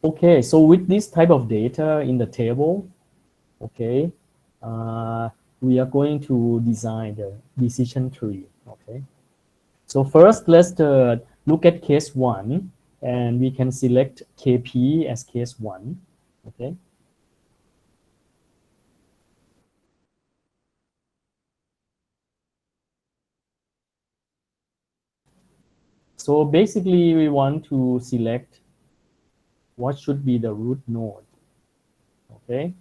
Okay, so with this type of data in the table, okay, we are going to design the decision tree, okay. So first, let's look at case 1, and we can select KP as case 1, okay. So basically, we want to select what should be the root node, okay.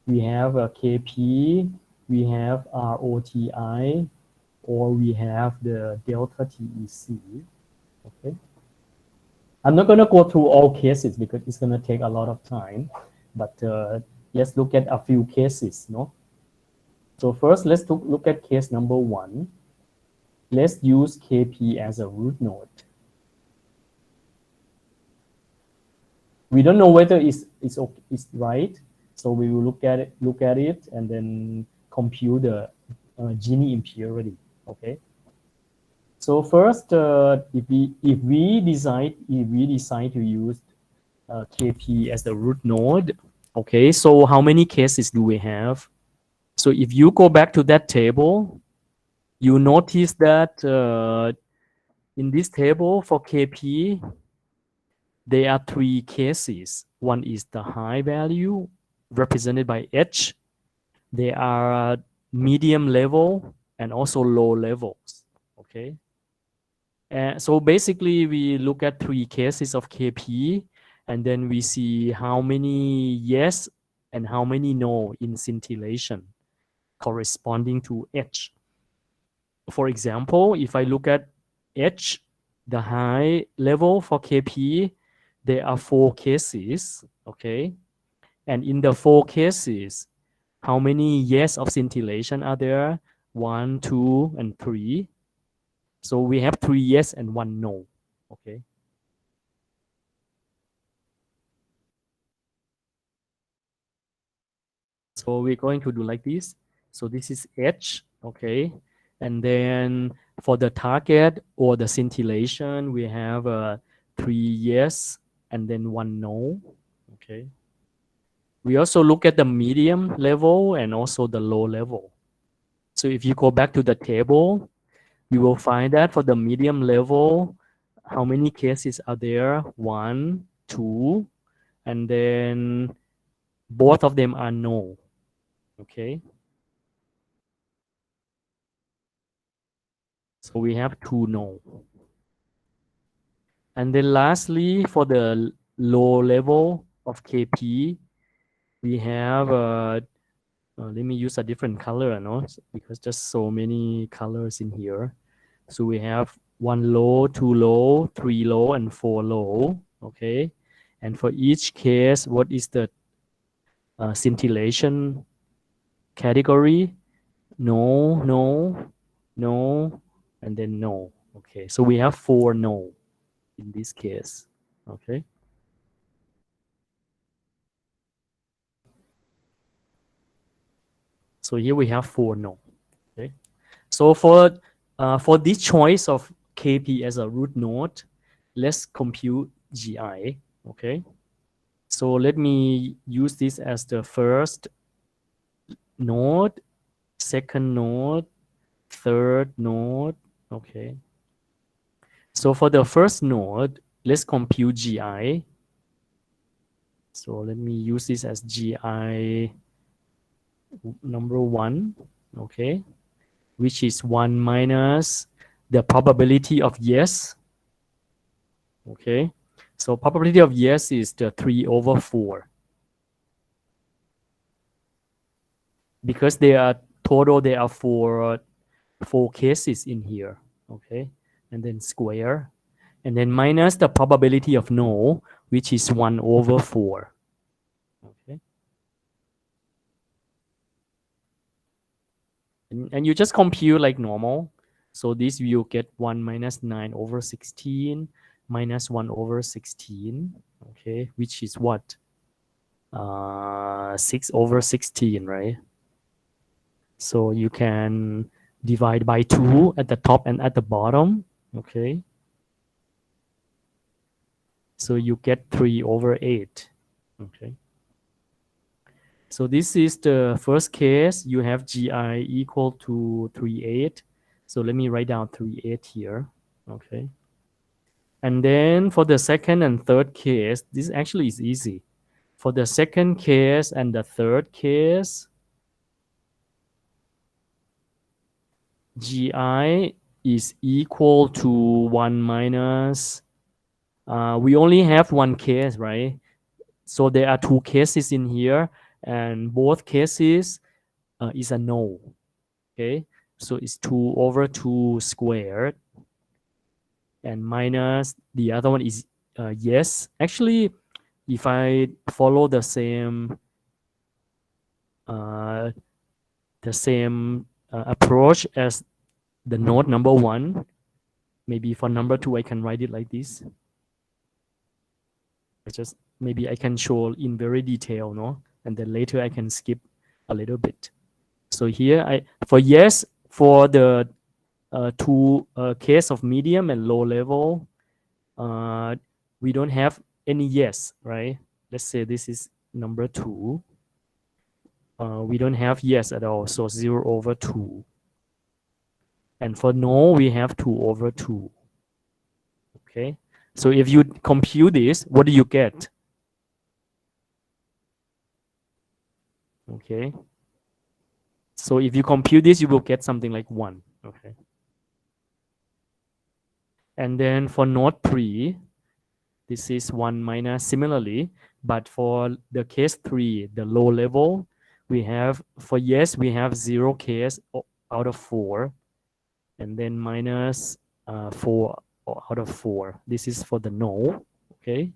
We have a KP, we have ROTI, or we have the delta TEC, okay. I'm not going to go through all cases because it's going to take a lot of time, but let's look at a few cases, no? So first, let's look at case number 1. Let's use KP as a root node. We don't know whether it's right, so we will look at it, and then compute the Gini impurity. Okay. So first, if we decide to use KP as the root node, okay. So how many cases do we have? So if you go back to that table, you notice that in this table for KP, there are 3 cases. One is the high value represented by H. There are medium level and also low levels. Okay. And so basically, we look at 3 cases of KP, and then we see how many yes and how many no in scintillation corresponding to H. For example, if I look at H, the high level for KP, there are 4 cases, okay? And in the 4 cases, how many yes of scintillation are there? 1, 2, and 3. So we have 3 yes and 1 no, okay? So we're going to do like this. So this is H, okay? And then for the target or the scintillation, we have 3 yes and then 1 no, okay? We also look at the medium level and also the low level. So if you go back to the table, you will find that for the medium level, how many cases are there? 1, 2, and then both of them are no, okay? So we have 2 no. And then lastly, for the low level of KP, we have, let me use a different color, no? Because just so many colors in here. So we have 1 low, 2 low, 3 low, and 4 low, okay? And for each case, what is the scintillation category? No, no, no, and then no. Okay, so we have 4 no in this case, okay? So here we have 4 no. Okay. So for this choice of KP as a root node, let's compute GI. Okay. So let me use this as the first node, second node, third node. Okay. So for the first node, let's compute GI. So let me use this as GI number 1. Okay. Which is 1 minus the probability of yes. Okay. So probability of yes is the 3/4. Because there are four cases in here. Okay. And then square. And then minus the probability of no, which is 1/4. Okay. And you just compute like normal. So this you get 1 minus 9/16 minus 1/16. Okay. Which is what? 6/16, right? So you can divide by 2 at the top and at the bottom. Okay. So you get 3/8. Okay. So this is the first case. You have GI equal to 3/8. So let me write down 3/8 here. Okay. And then for the second and third case, this actually is easy. For the second case and the third case, GI is equal to 1 minus, we only have one case, right? So there are two cases in here, and both cases is a no. Okay, so it's 2/2 squared, and minus the other one is yes. Actually, if I follow uh, the same approach as the node number one, maybe for number two I can write it like this. Just maybe I can show in very detail, no, and then later I can skip a little bit. So here for yes, for the two case of medium and low level, we don't have any yes, right? Let's say this is number two. We don't have yes at all, so 0/2. And for no, we have 2/2. Okay, so if you compute this, what do you get? Okay, so if you compute this, you will get something like 1. Okay, and then for node 3, this is 1 minus similarly, but for the case 3, the low level, we have, for yes, we have 0 case out of 4, and then minus 4 out of 4. This is for the no. Okay,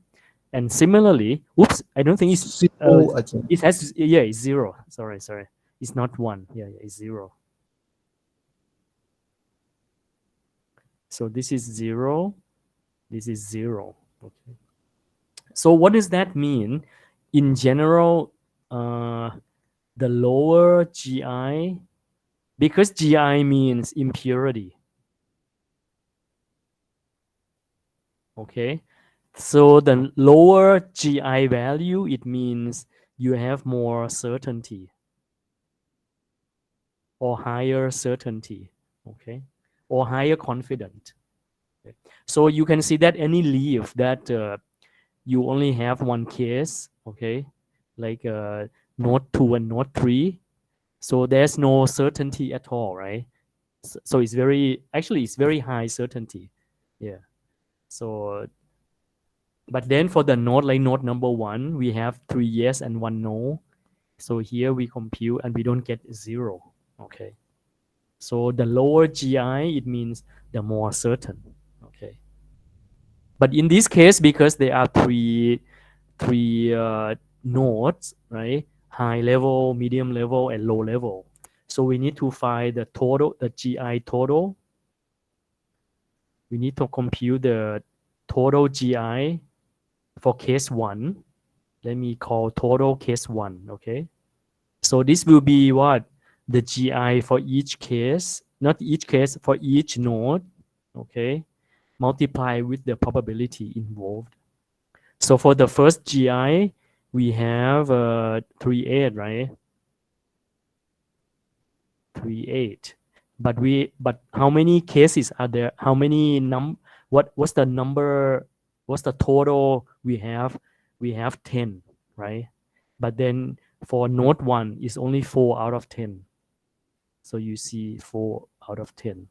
and similarly, oops, I don't think Zero aja. it has, yeah, it's 0. Sorry, it's not 1. Yeah, it's 0. So this is 0. This is 0. Okay. So what does that mean? In general, the lower GI, because GI means impurity. Okay. So the lower GI value, it means you have more certainty or higher certainty. Okay. Or higher confidence. Okay. So you can see that any leaf that you only have one case, okay, like node 2 and node 3. So there's no certainty at all, right? So it's it's very high certainty. Yeah. So, but then for the node, like node number 1, we have 3 yes and 1 no. So here we compute and we don't get 0. Okay. So the lower GI, it means the more certain. Okay. But in this case, because there are three nodes, right? High level, medium level, and low level. So we need to find the total, the GI total. We need to compute the total GI for case 1. Let me call total case 1, okay? So this will be what? The GI for each case, not each case, for each node, okay? Multiply with the probability involved. So for the first GI, we have 3/8, right? 3/8. But how many cases are there? How many what's the number? What's the total we have? We have 10, right? But then for node 1 is only 4 out of 10. So you see 4 out of 10.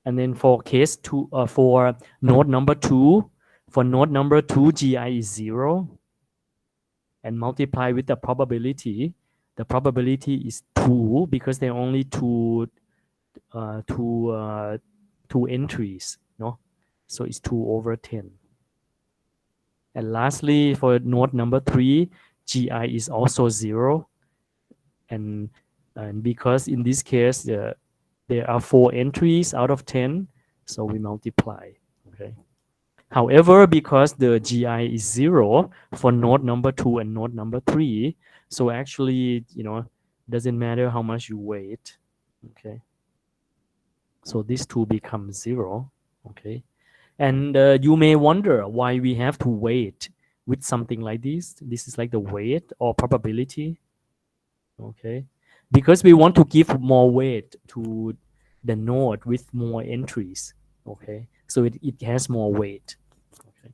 And then for case 2, for node number 2, for node number 2, GI is 0, and multiply with the probability. The probability is 2 because there are only two uh, two uh, two entries, no? So it's 2/10. And lastly, for node number 3, GI is also 0, and because in this case there are 4 entries out of 10, so we multiply. Okay. However, because the GI is 0 for node number 2 and node number 3, so actually, doesn't matter how much you weight. Okay. So these two become 0. Okay. And you may wonder why we have to wait with something like this. This is like the weight or probability. Okay. Because we want to give more weight to the node with more entries. Okay. So it has more weight. Okay.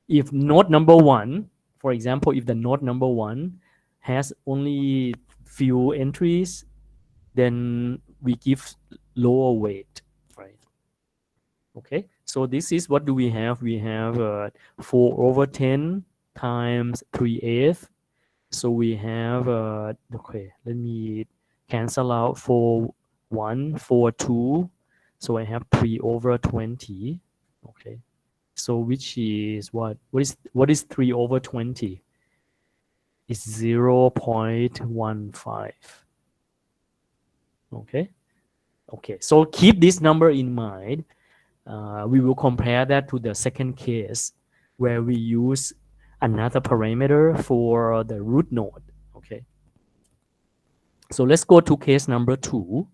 If node number one, for example, if the node number one has only few entries, then we give lower weight, right? Okay, so this is what do we have? We have 4 over 10 times 3/8. So we have, okay, let me cancel out 4, 1, 4, 2. So I have 3 over 20. Okay, so which is what? What is 3 over 20? It's 0.15. Okay, okay, so keep this number in mind. We will compare that to the second case where we use another parameter for the root node. Okay. So let's go to case number 2.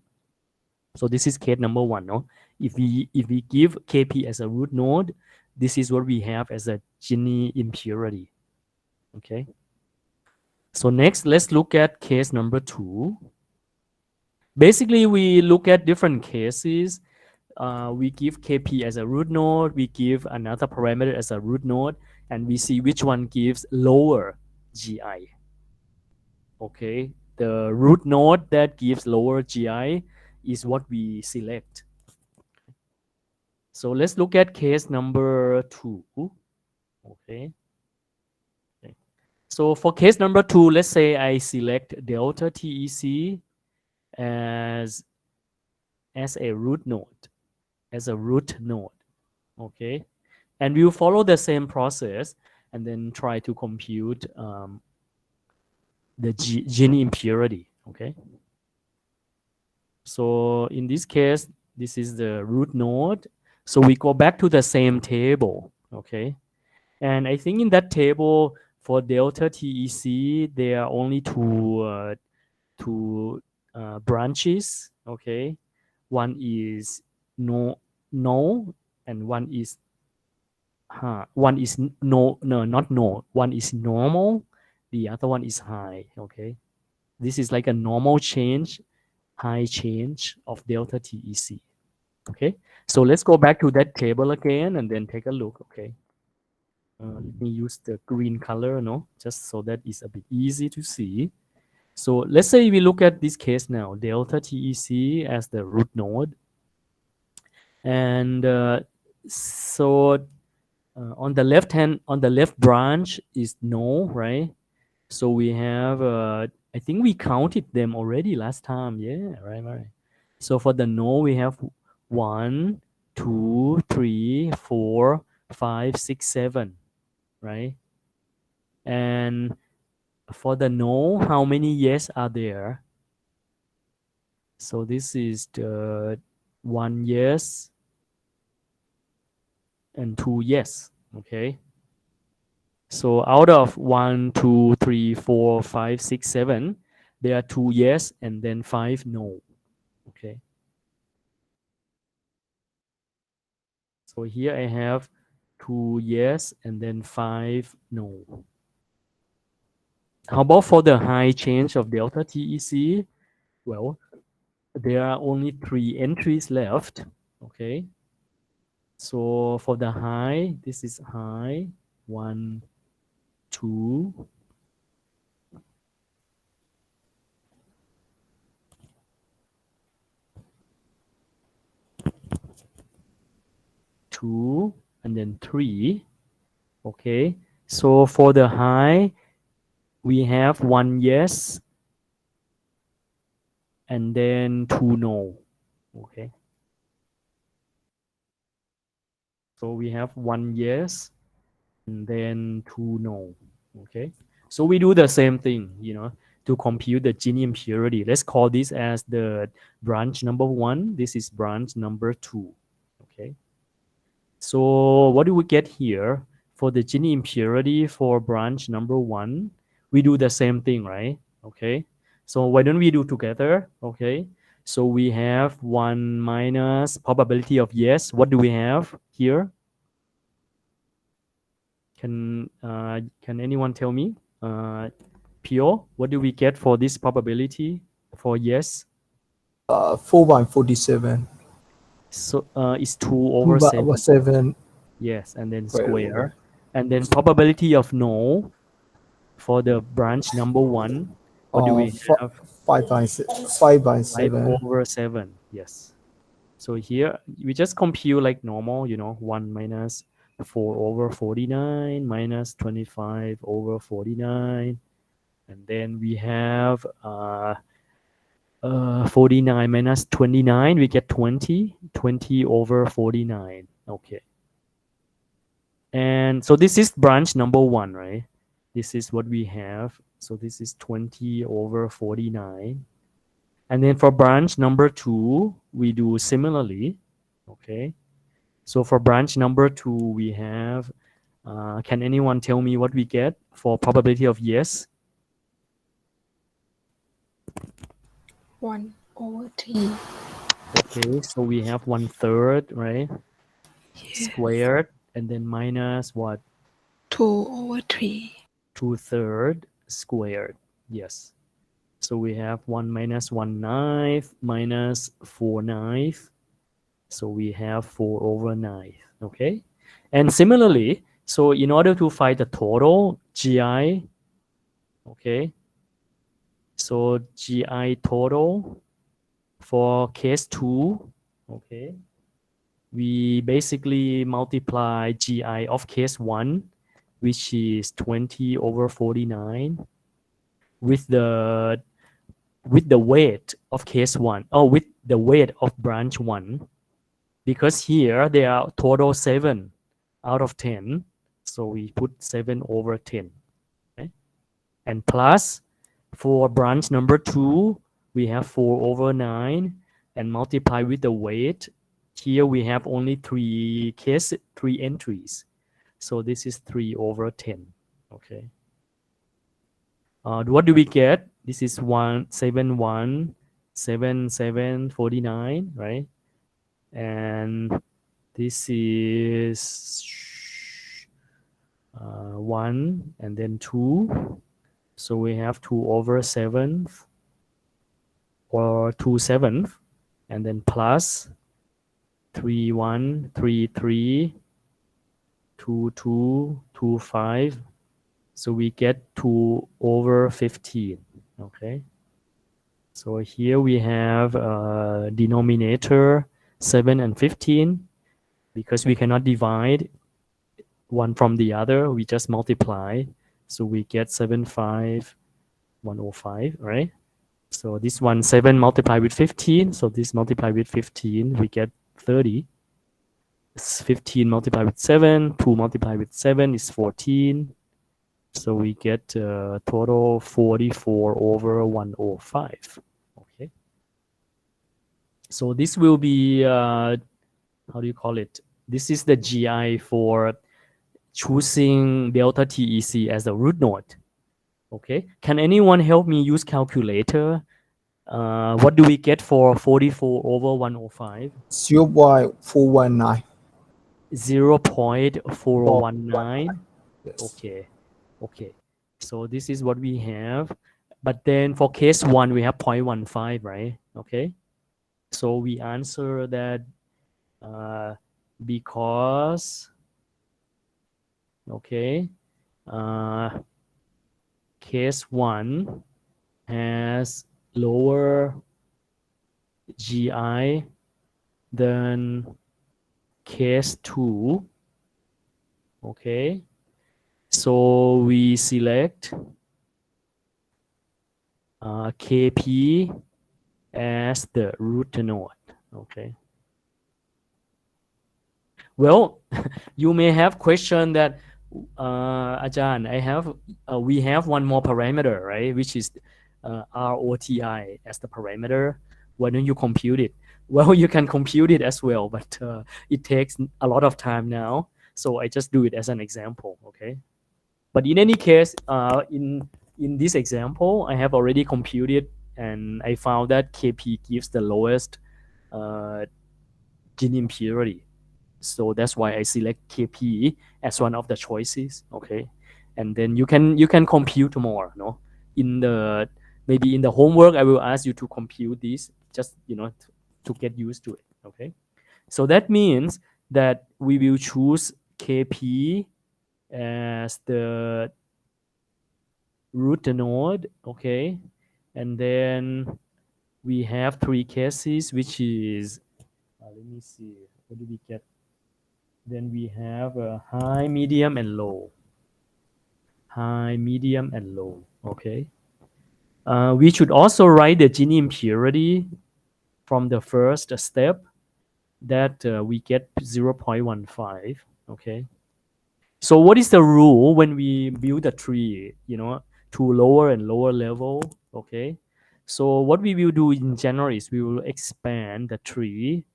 So this is case number 1. No? If we give KP as a root node, this is what we have as a Gini impurity. Okay. So next, let's look at case number 2. Basically, we look at different cases. We give KP as a root node, we give another parameter as a root node, and we see which one gives lower GI. Okay, the root node that gives lower GI is what we select. So let's look at case number 2. Okay. Okay. So for case number 2, let's say I select delta TEC as a root node, Okay. And we'll follow the same process and then try to compute the Gini impurity. Okay. So in this case, this is the root node. So we go back to the same table. Okay. And I think in that table for delta TEC, there are only two branches. Okay. One is no, and one is not no. One is normal. The other one is high. Okay. This is like a normal change, high change of delta TEC. Okay. So let's go back to that table again and then take a look. Okay. Let me use the green color, no, just so that it's a bit easy to see. So let's say we look at this case now, delta TEC as the root node. And so on the left branch is no, right? So we have, I think we counted them already last time. Yeah, right. So for the no, we have 1, 2, 3, 4, 5, 6, 7, right? And for the no, how many yes are there? So this is the 1 yes and 2 yes. Okay. So out of 1, 2, 3, 4, 5, 6, 7, there are 2 yes and then 5 no. Okay. So here I have 2 yes and then 5 no. How about for the high change of delta TEC? Well, there are only 3 entries left. Okay. So for the high, this is high, 1, 2, 2, and then 3. Okay. So for the high, we have 1 yes and then 2 no. Okay. So we have 1 yes and then 2 no. Okay. So we do the same thing, to compute the Gini impurity. Let's call this as the branch number 1. This is branch number 2. Okay. So what do we get here? For the Gini impurity for branch number 1, we do the same thing, right? Okay. So why don't we do together? Okay. So we have 1 minus probability of yes. What do we have here? Can anyone tell me? Pure, what do we get for this probability for yes? 4 by 47. So it's 2 2 over by 7. 7 Yes, and then square over. square. And then probability of no for the branch number 1. What do we have? 5 by 5 by 5 7. over 7. Yes. So here we just compute like normal, 1 minus 4 over 49 minus 25 over 49. And then we have 49 minus 29, we get 20. 20 over 49. Okay. And so this is branch number 1, right? This is what we have. So this is 20 over 49. And then for branch number 2, we do similarly. Okay. So for branch number 2, we have, can anyone tell me what we get for probability of yes? 1/3. Okay, so we have 1/3, right? Yeah. Squared, and then minus what? 2/3. 2/3 squared. Yes. So we have 1 minus 1/9 minus 4/9. So we have 4 over 9. Okay. And similarly, so in order to find the total GI, okay, so GI total for case 2, okay, we basically multiply GI of case 1, which is 20 over 49, with the weight of case 1, or with the weight of branch 1, because here there are total 7 out of 10, so we put 7 over 10. Okay? And plus, for branch number 2, we have 4 over 9, and multiply with the weight. Here we have only 3 entries, so this is 3 over 10. Okay. What do we get? This is 1717749, right? And this is 1 and then 2. So we have 2 over 7 or 2/7, and then plus 3133 2225. So we get 2 over 15. Okay. So here we have denominator 7 and 15. Because we cannot divide one from the other, we just multiply. So we get 75105, right? So this one 7 multiplied with 15. So this multiplied with 15, we get 30. 15 multiplied with 7. 2 multiplied with 7 is 14. So we get total 44 over 105. Okay. So this will be, how do you call it? This is the GI for choosing delta TEC as a root node. Okay. Can anyone help me use calculator? What do we get for 44 over 105? 0.419. 0.419. Yes. Okay. Okay. So this is what we have. But then for case 1, we have 0.15, right? Okay. So we answer that because, okay, case 1 has lower GI than case 2. Okay. So we select KP as the root node. Okay. Well, you may have question that, Ajahn, we have one more parameter, right? Which is ROTI as the parameter. Why don't you compute it? Well, you can compute it as well, but it takes a lot of time now. So I just do it as an example, okay? But in any case, in this example, I have already computed and I found that Kp gives the lowest gene impurity. So that's why I select Kp as one of the choices. Okay, and then you can compute more. No, in the maybe in the homework I will ask you to compute this, just to get used to it. Okay, so that means that we will choose Kp as the root node. Okay, and then we have three cases, which is let me see, what do we get? Then we have a high, medium, and low. High, medium, and low. Okay. We should also write the gene impurity from the first step, that we get 0.15. Okay. So what is the rule when we build a tree, to lower and lower level? Okay. So what we will do in general is we will expand the tree.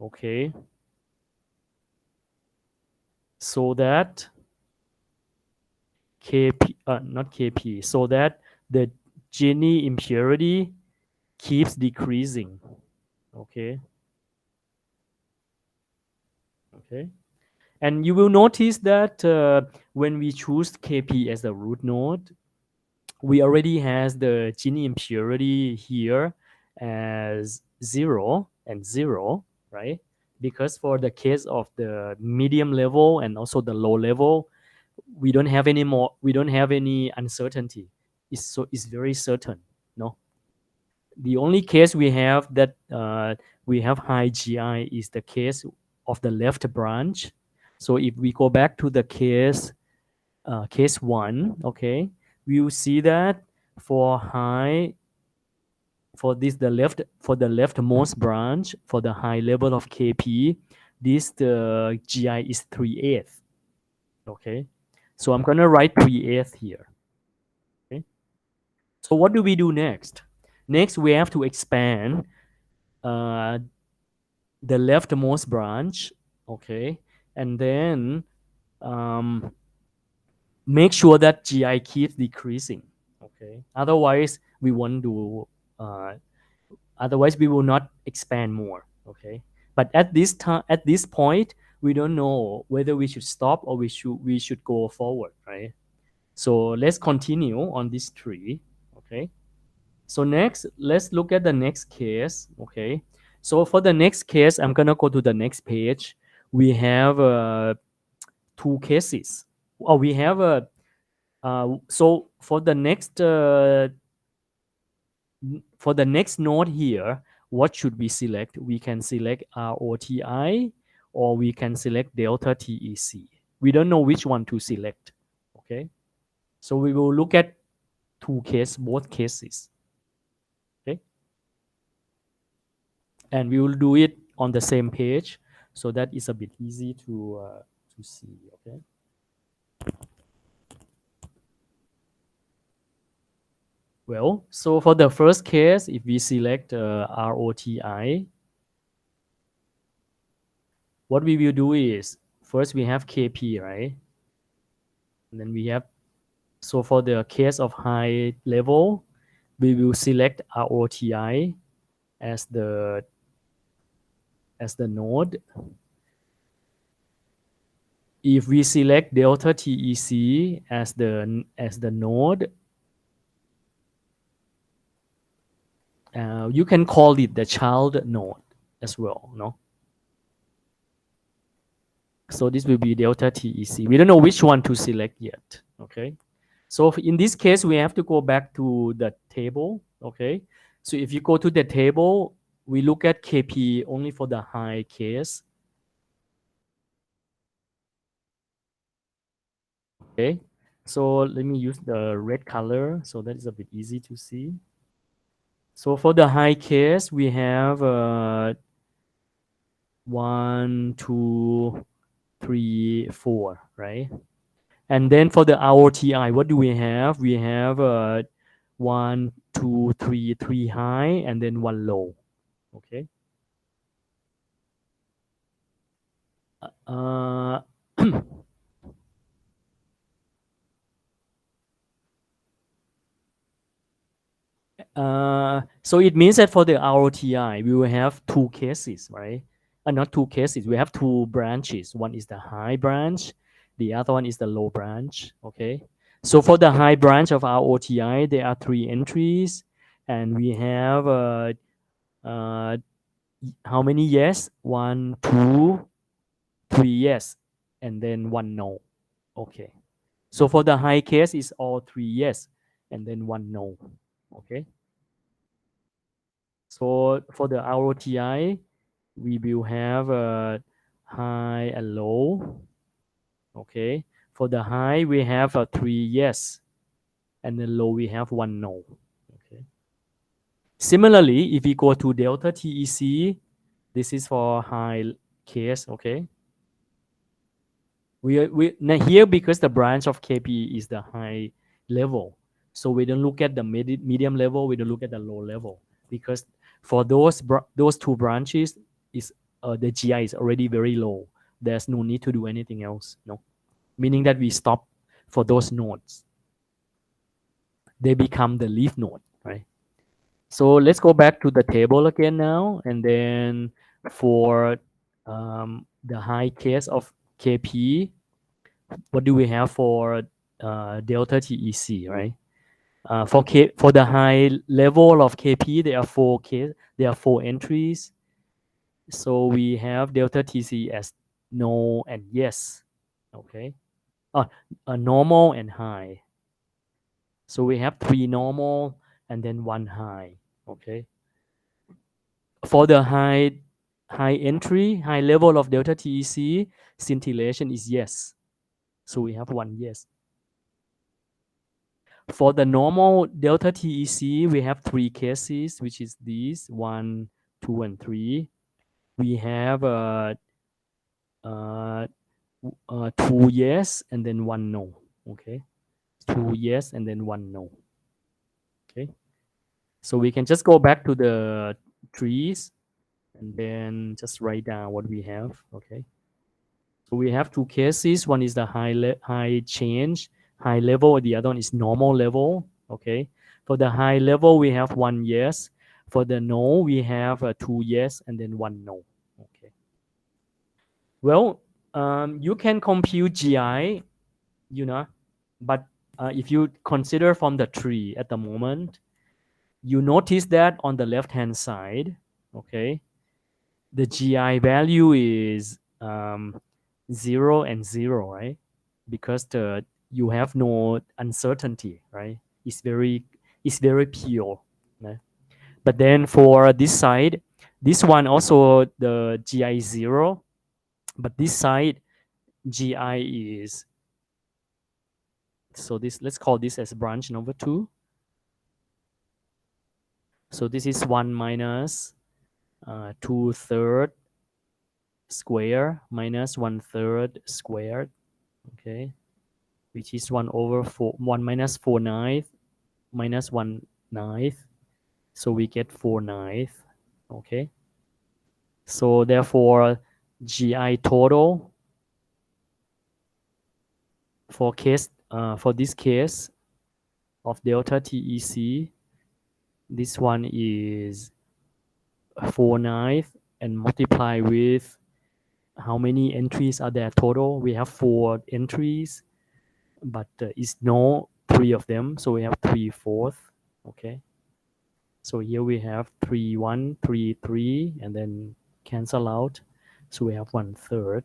Okay. So that not Kp, so that the Gini impurity keeps decreasing. Okay. Okay. And you will notice that when we choose Kp as the root node, we already has the Gini impurity here as 0 and 0, right? Because for the case of the medium level and also the low level, we don't have any uncertainty. It's very certain. No, the only case we have that we have high GI is the case of the left branch. So if we go back to the case one, okay, we will see that for high, for this the leftmost branch, for the high level of Kp, this the GI is 3/8. Okay, so I'm gonna write 3/8 here. Okay, so what do we do next? Next, we have to expand uh, the leftmost branch. Okay, and then um, make sure that GI keeps decreasing. Okay, otherwise we won't do. Otherwise, we will not expand more. Okay, but at this time, at this point, we don't know whether we should stop or we should go forward, right? So let's continue on this tree. Okay. So next, let's look at the next case. Okay. So for the next case, I'm gonna go to the next page. We have two cases. Oh, we have a so for the next node here, what should we select? We can select ROTI or we can select delta TEC. We don't know which one to select. Okay. So we will look at both cases. Okay. And we will do it on the same page, so that is a bit easy to see. Okay. Well, so for the first case, if we select ROTI, what we will do is first we have Kp, right? And then we have, so for the case of high level, we will select ROTI as the node. If we select delta TEC as the node, you can call it the child node as well, no? So this will be delta TEC. We don't know which one to select yet. Okay. So in this case, we have to go back to the table. Okay. So if you go to the table, we look at Kp only for the high case. Okay. So let me use the red color, so that is a bit easy to see. So for the high case, we have 1, 2, 3, 4, right? And then for the ROTI, what do we have? We have 1, 2, 3, 3 high, and then 1 low. Okay. Uh, So it means that for the ROTI, we will have two cases, right? Not two cases. We have two branches. One is the high branch, the other one is the low branch. Okay. So for the high branch of ROTI, there are three entries, and we have uh, how many yes? One, two, three yes, and then one no. Okay. So for the high case, it's all three yes, and then one no. Okay. So for the ROTI, we will have a high and low. Okay. For the high, we have a three yes, and then low we have one no. Okay. Similarly, if we go to delta TEC, this is for high case. Okay. We now here, because the branch of KP is the high level, so we don't look at the medium level, we don't look at the low level, because for those two branches is the GI is already very low. There's no need to do anything else. No, meaning that we stop for those nodes. They become the leaf node, right? So let's go back to the table again now, and then for the high case of KP, what do we have for delta TEC, right? For the high level of KP, there are four entries. So we have delta TC as no and yes. Okay. A normal and high. So we have three normal and then one high. Okay. For the high entry, high level of delta TEC, scintillation is yes. So we have one yes. For the normal delta TEC, we have three cases, which is these 1, 2, and 3. We have uh, two yes and then one no. Okay, two yes and then one no. Okay, so we can just go back to the trees and then just write down what we have. Okay, so we have two cases. One is the high change, high level. The other one is normal level. Okay. For the high level, we have one yes. For the no, we have two yes and then one no. Okay. Well, you can compute GI, you know, but if you consider from the tree at the moment, you notice that on the left-hand side, okay, the GI value is 0 and 0, right? Because you have no uncertainty, right? It's very pure. Right? But then for this side, this one also the GI is 0, but this side GI is, so this, let's call this as branch number 2. So this is 1 minus 2/3 square minus 1/3 squared, okay, which is 1/4, 1 minus 4/9 minus 1/9. So we get 4/9, okay. So therefore, GI total for this case of delta TEC, this one is 4/9 and multiply with how many entries are there total? We have 4 entries, but it's no 3 of them, so we have 3/4. Okay, so here we have 3/1, 3/3, and then cancel out, so we have 1/3.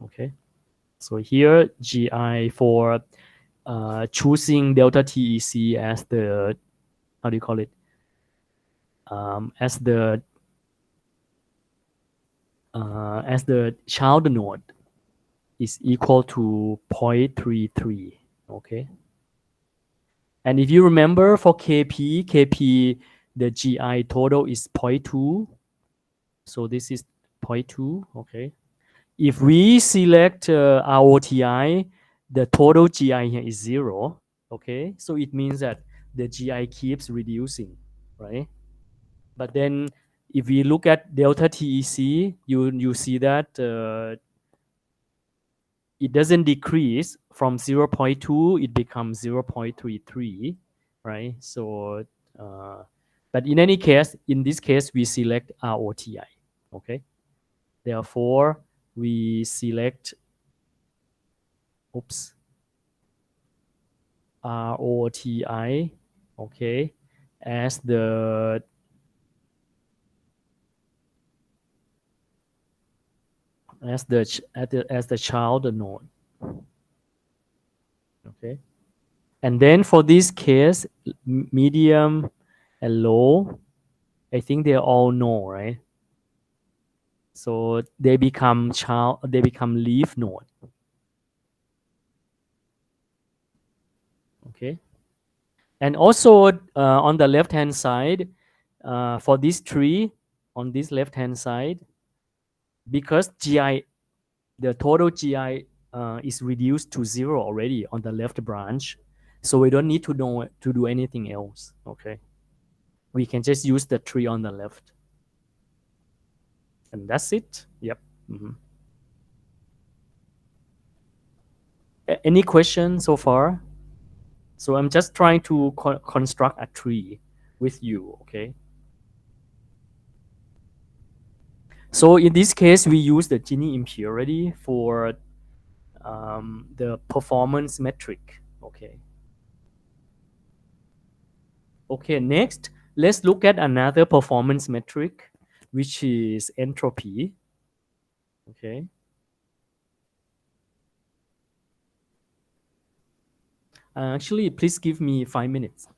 Okay, so here GI for choosing delta TEC as the, how do you call it, as the child node is equal to 0.33. Okay, and if you remember for KP, the GI total is 0.2, so this is 0.2. Okay, if we select ROTI, the total GI here is 0. Okay, so it means that the GI keeps reducing, right? But then if we look at delta TEC, you see that it doesn't decrease from 0.2, it becomes 0.33, right? So But in any case, in this case, we select ROTI. Okay. Therefore, we select, oops, ROTI, okay, as the as the child node. Okay. And then for this case, medium and low, I think they all know, right? So they become leaf node. Okay. And also on the left hand side, for this tree, on this left hand side, because GI, the total GI is reduced to 0 already on the left branch, so we don't need to know to do anything else. Okay. We can just use the tree on the left. And that's it. Yep. Mhm. Any questions so far? So I'm just trying to construct a tree with you, okay? So in this case, we use the Gini impurity for the performance metric, okay? Okay, next, let's look at another performance metric, which is entropy, okay? Actually, please give me 5 minutes.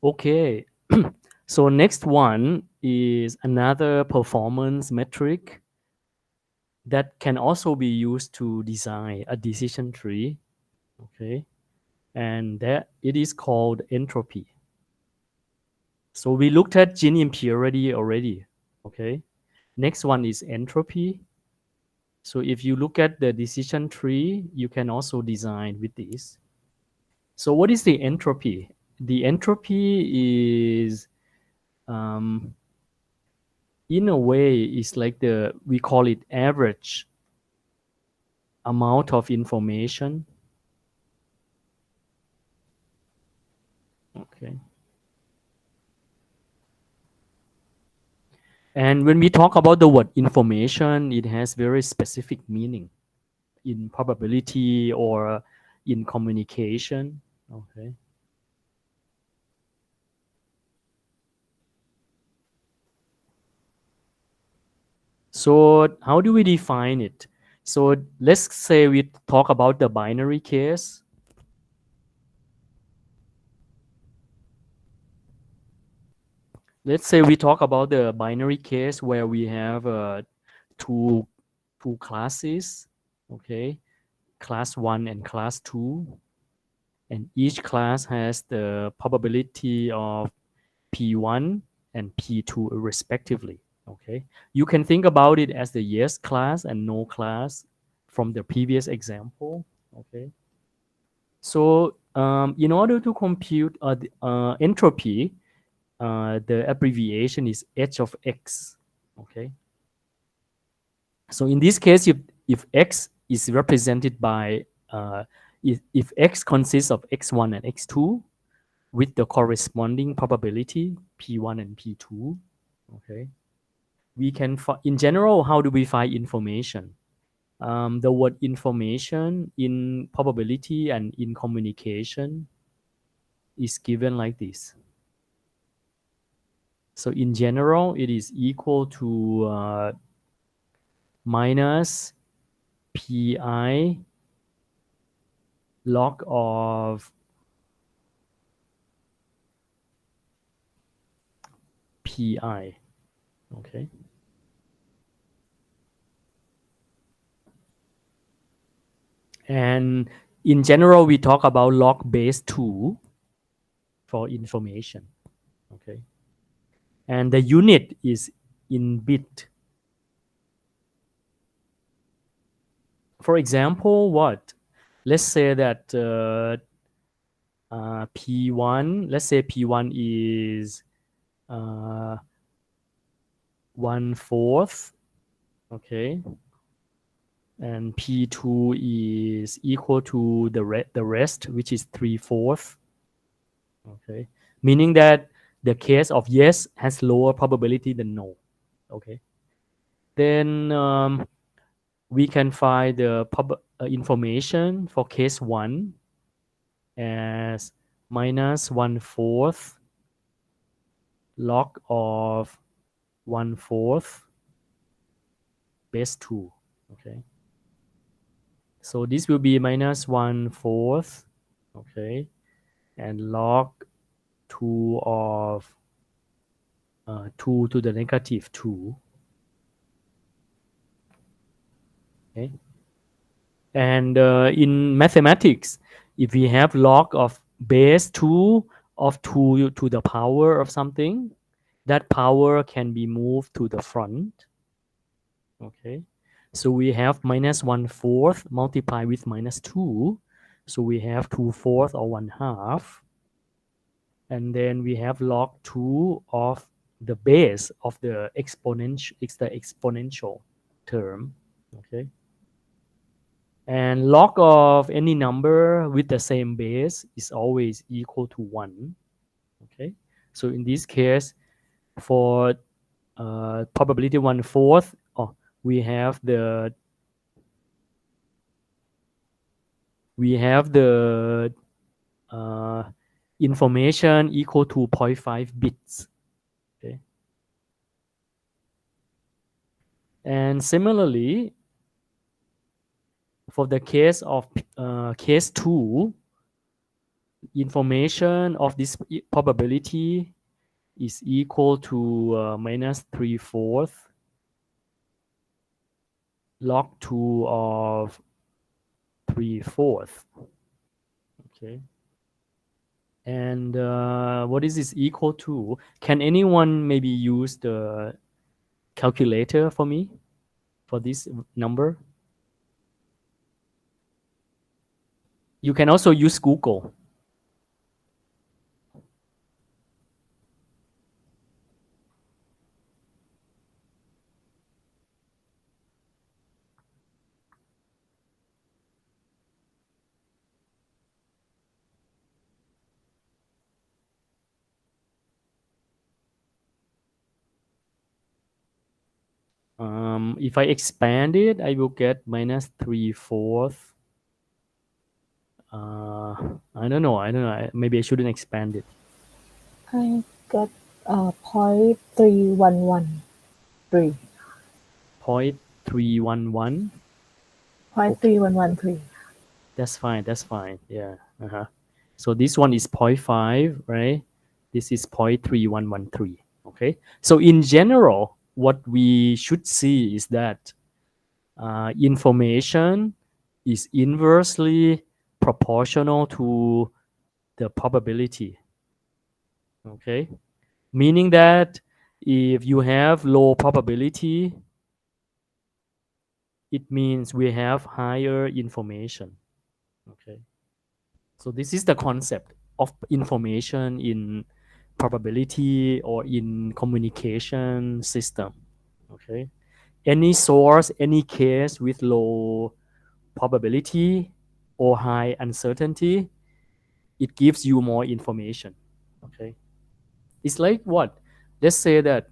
Okay. So next one is another performance metric that can also be used to design a decision tree. Okay. And that it is called entropy. So we looked at gene impurity already. Okay. Next one is entropy. So if you look at the decision tree, you can also design with this. So what is the entropy? The entropy is, in a way, is like we call it average amount of information. Okay. And when we talk about the word information, it has very specific meaning in probability or in communication. Okay. So how do we define it? So let's say we talk about the binary case. Let's say we talk about the binary case where we have two two classes, okay, class 1 and class 2, and each class has the probability of P1 and P2 respectively. Okay, you can think about it as the yes class and no class from the previous example. Okay, so in order to compute entropy, the abbreviation is h of x. Okay, so in this case, if x is represented by if x consists of x1 and x2 with the corresponding probability p1 and p2, okay, we can in general, how do we find information? The word information in probability and in communication is given like this. So in general, it is equal to minus pi log of pi. Okay. And in general, we talk about log base 2 for information. Okay. And the unit is in bit. For example, what? Let's say that P1, let's say P1 is 1/4, okay, and P2 is equal to the rest, which is 3/4, okay, meaning that the case of yes has lower probability than no, okay. Then we can find the information for case 1 as minus 1/4 log of 1/4 base 2. Okay. So this will be minus 1/4. Okay. And log 2 of 2 to the negative 2. Okay. And in mathematics, if we have log of base 2 of 2 to the power of something, that power can be moved to the front. Okay. So we have minus 1/4 multiplied with minus 2. So we have 2/4 or 1/2. And then we have log 2 of the base of the exponential term. Okay. And log of any number with the same base is always equal to 1. Okay. So in this case, for probability 1/4, we have the information equal to 0.5 bits. Okay. And similarly, for the case of case 2, information of this probability is equal to minus 3/4 log 2 of 3/4. Okay. And what is this equal to? Can anyone maybe use the calculator for me for this number? You can also use Google. If I expand it, I will get minus 3/4. I don't know. Maybe I shouldn't expand it. I got 0.3113. 0.311. 0.3113. That's fine. Yeah. So this one is 0.5, right? This is 0.3113. Okay. So in general, what we should see is that information is inversely proportional to the probability. Okay. Meaning that if you have low probability, it means we have higher information. Okay. So this is the concept of information in probability or in communication system. Okay. Any source, any case with low probability or high uncertainty, it gives you more information. Okay. It's like what? Let's say that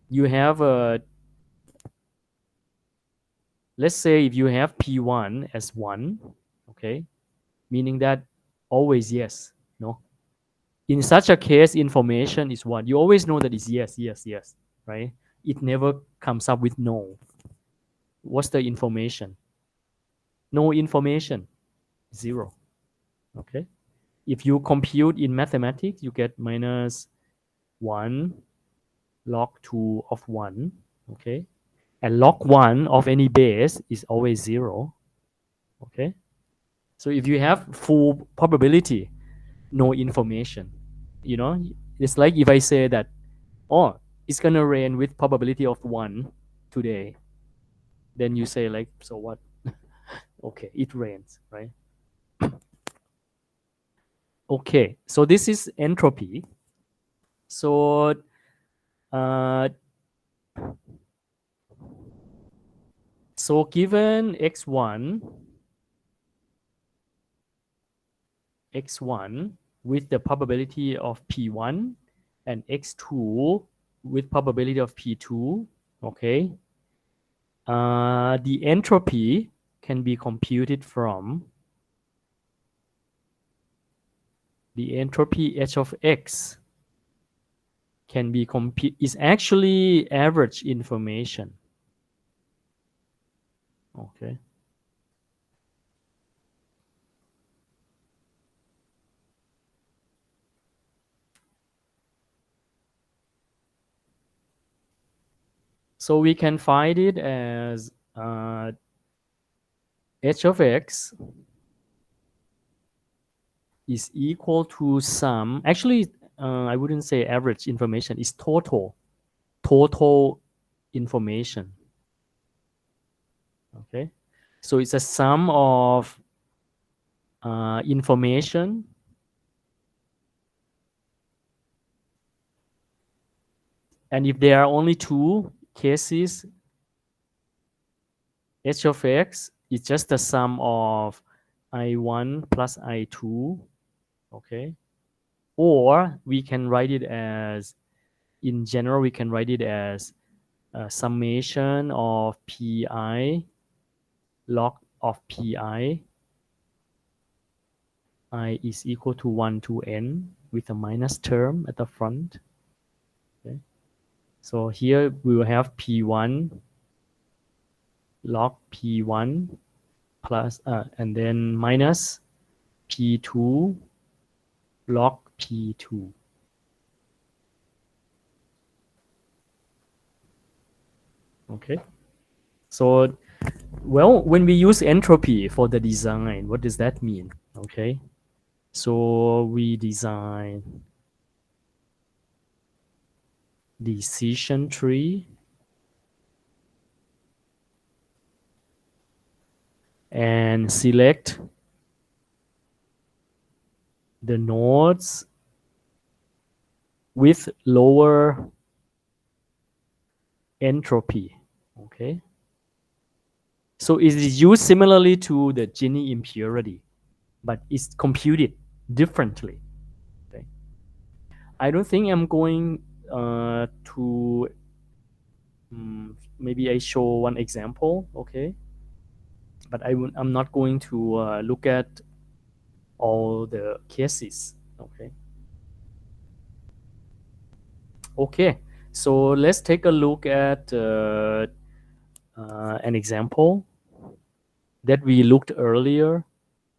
you have a, let's say if you have P1 as 1, okay, meaning that always yes, no? In such a case, information is what? You always know that it's yes, right? It never comes up with no. What's the information? No information, 0. Okay. If you compute in mathematics, you get minus 1 log 2 of 1. Okay. And log 1 of any base is always 0. Okay. So if you have full probability, no information, it's like if I say that, oh, it's gonna rain with probability of 1 today, then you say like, so what? Okay, it rains, right? Okay, so this is entropy. So uh, so given x1 with the probability of p1 and x2 with probability of p2, okay, the entropy can be computed from the entropy h of x can be is actually average information. Okay. So we can find it as h of x is equal to sum. Actually, I wouldn't say average information. It's total information. Okay. So it's a sum of information and if there are only two cases, h of x is just the sum of I1 plus I2, okay? Or we can write it as, in general, we can write it as a summation of pi log of pi. I is equal to 1 to n with a minus term at the front. Okay. So here we will have p1 log p1 plus and then minus p2 log P2. Okay. So, well, when we use entropy for the design, what does that mean? Okay. So we design decision tree and select the nodes with lower entropy. Okay. So it is used similarly to the Gini impurity, but it's computed differently. Okay. I don't think I'm going to maybe I show one example. Okay. But I'm not going to look at all the cases. Okay. Okay. So let's take a look at an example that we looked earlier.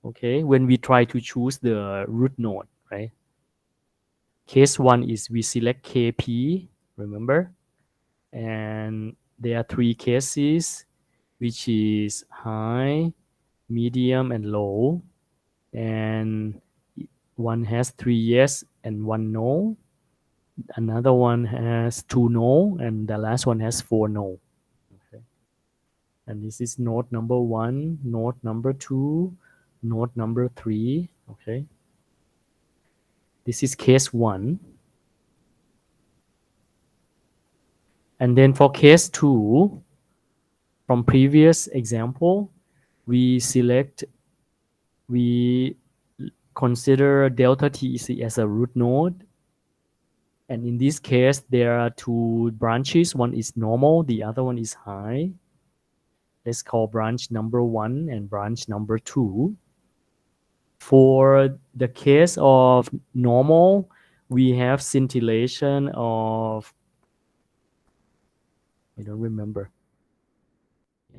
Okay, when we try to choose the root node, right? Case one is we select KP, remember? And there are three cases, which is high, medium, and low. And one has 3 yes and 1 no. Another one has 2 no, and the last one has 4 no. Okay. And this is node number 1, node number 2, node number 3. Okay. This is case 1. And then for case 2, from previous example, we consider delta TEC as a root node. And in this case, there are two branches. One is normal, the other one is high. Let's call branch number 1 and branch number 2. For the case of normal, we have scintillation of, I don't remember,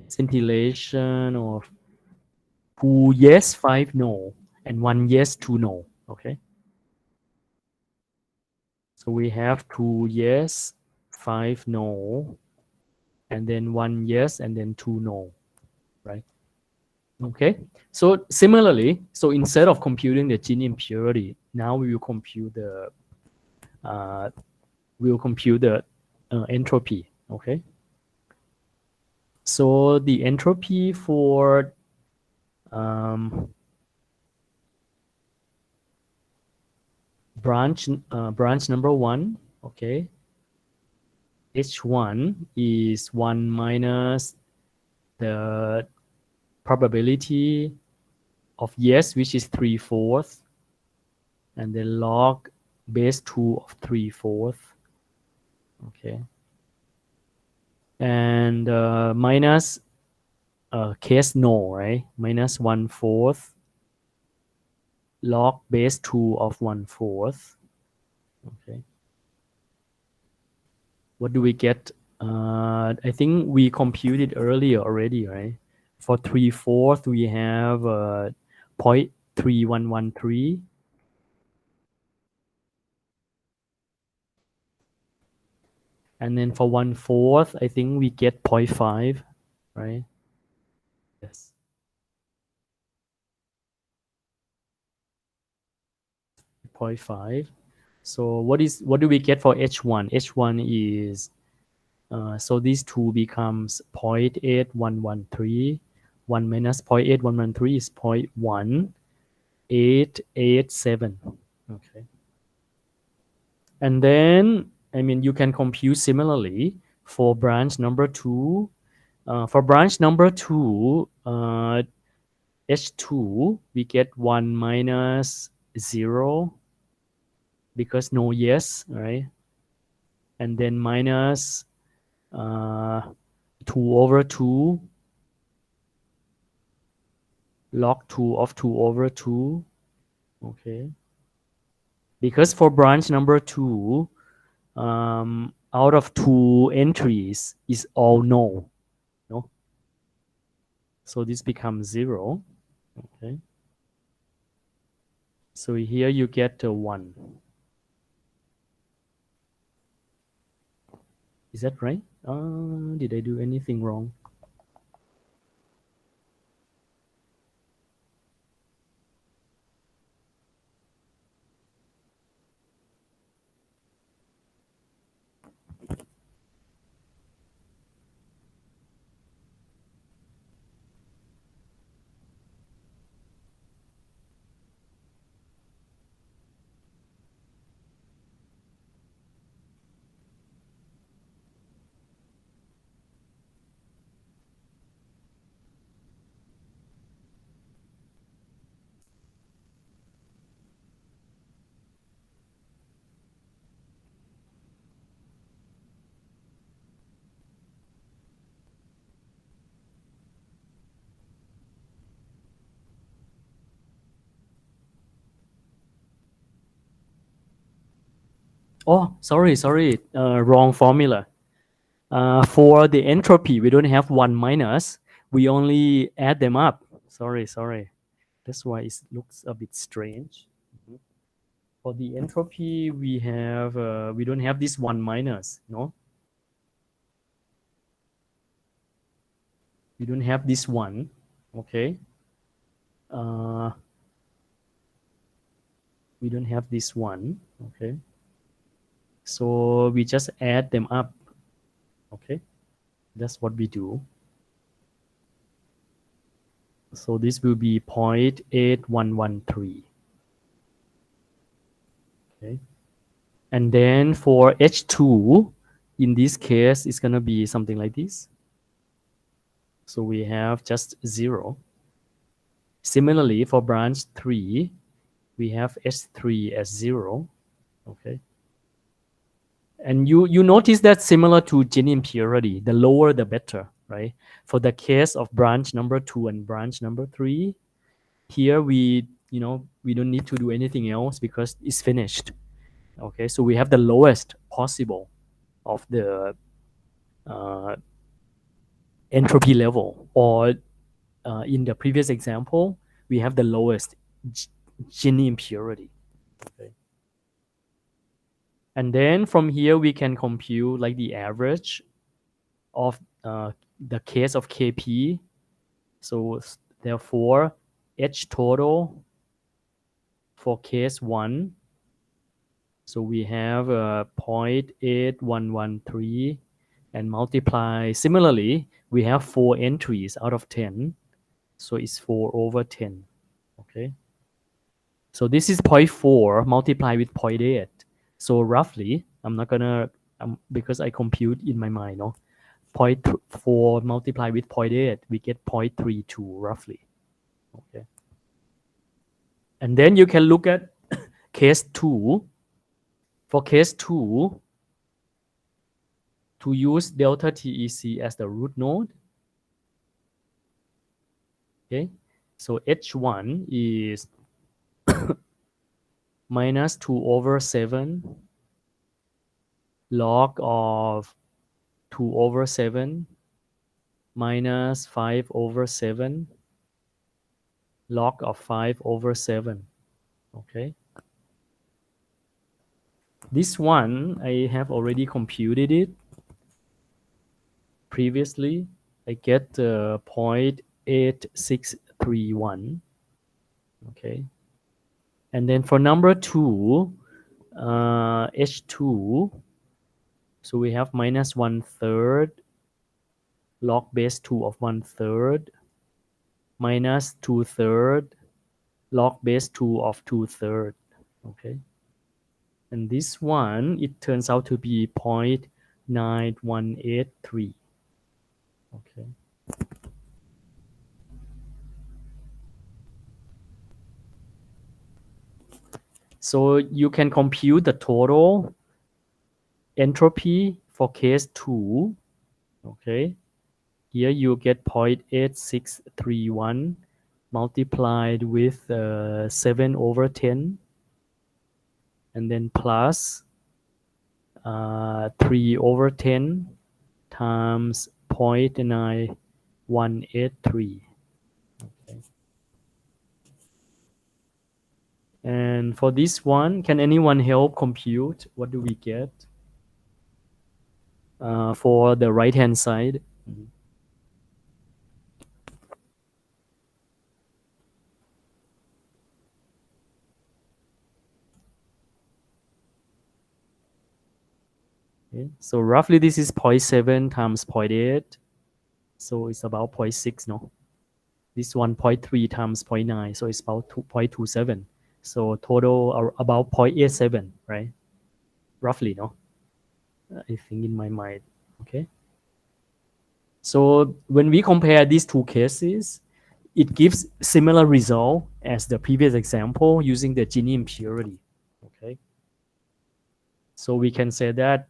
scintillation of 2 yes, 5 no, and 1 yes, 2 no. Okay. So we have 2 yes, 5 no, and then 1 yes, and then 2 no, right? Okay. So similarly, so instead of computing the Gini impurity, now we will compute the entropy. Okay. So the entropy for branch number 1, okay, H1 is 1 minus the probability of yes, which is 3/4, and then log base 2 of 3/4. Okay. And minus case no, right? Minus 1/4 log base 2 of 1/4. Okay. What do we get? I think we computed earlier already, right? For 3/4, we have 0.3113. And then for 1/4, I think we get 0.5, right? Yes. - 0.5. So what do we get for H1? H1 is, so these two becomes 0.8113. 1 minus 0.8113 is 0.1887. Okay. And then, I mean, you can compute similarly for branch number 2. For branch number 2, H2, we get 1 minus 0 because no yes, right? And then minus 2/2 log 2 of 2/2. Okay. Because for branch number 2, out of 2 entries is all no. No. So this becomes 0. Okay. So here you get 1. Is that right? Did I do anything wrong? Oh, sorry. Wrong formula. For the entropy, we don't have 1 minus. We only add them up. Sorry. That's why it looks a bit strange. Mhm. For the entropy, we don't have this 1 minus. No, we don't have this one. Okay. Uh, we don't have this one. Okay. So we just add them up. Okay. That's what we do. So this will be 0.8113. Okay. And then for H2, in this case, it's going to be something like this. So we have just 0. Similarly, for branch 3, we have S3 as 0. Okay. And you notice that similar to Gini impurity, the lower the better, right? For the case of branch number 2 and branch number 3, here we don't need to do anything else because it's finished. Okay, so we have the lowest possible of the uh, entropy level, or in the previous example, we have the lowest Gini impurity. Okay. And then from here, we can compute like the average of the case of Kp. So therefore, H total for case 1. So we have 0.8113 and multiply. Similarly, we have 4 entries out of 10. So it's 4 over 10. Okay. So this is 0.4 multiplied with 0.8. So roughly, I'm not gonna, because I compute in my mind, no? 0.4 multiplied with 0.8, we get 0.32 roughly. Okay. And then you can look at case 2. For case 2, to use delta TEC as the root node. Okay. So H1 is minus 2 over 7 log of 2 over 7 minus 5 over 7 log of 5 over 7. Okay. This one, I have already computed it previously. I get 0.8631. Okay. And then for number 2, H2, so we have minus 1/3 log base 2 of 1/3 minus 2/3 log base 2 of 2/3. Okay. And this one, it turns out to be 0.9183. Okay. So you can compute the total entropy for case 2. Okay. Here you get 0.8631 multiplied with 7 over 10, and then plus 3 over 10 times 0.9183. Okay. And for this one, can anyone help compute? What do we get for the right hand side? Okay. So roughly this is 0.7 times 0.8. So it's about 0.6, no? This one 0.3 times 0.9. So it's about 2.27. So total are about 0.87, right? Roughly, no? I think in my mind. Okay. So when we compare these two cases, it gives similar result as the previous example using the Gini impurity. Okay. So we can say that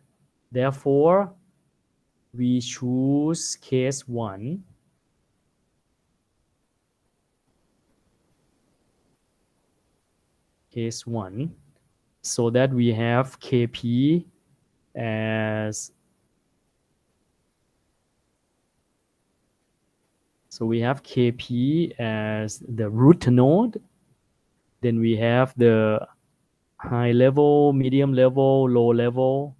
therefore we choose case 1 so that we have KP as the root node. Then we have the high level, medium level, low level.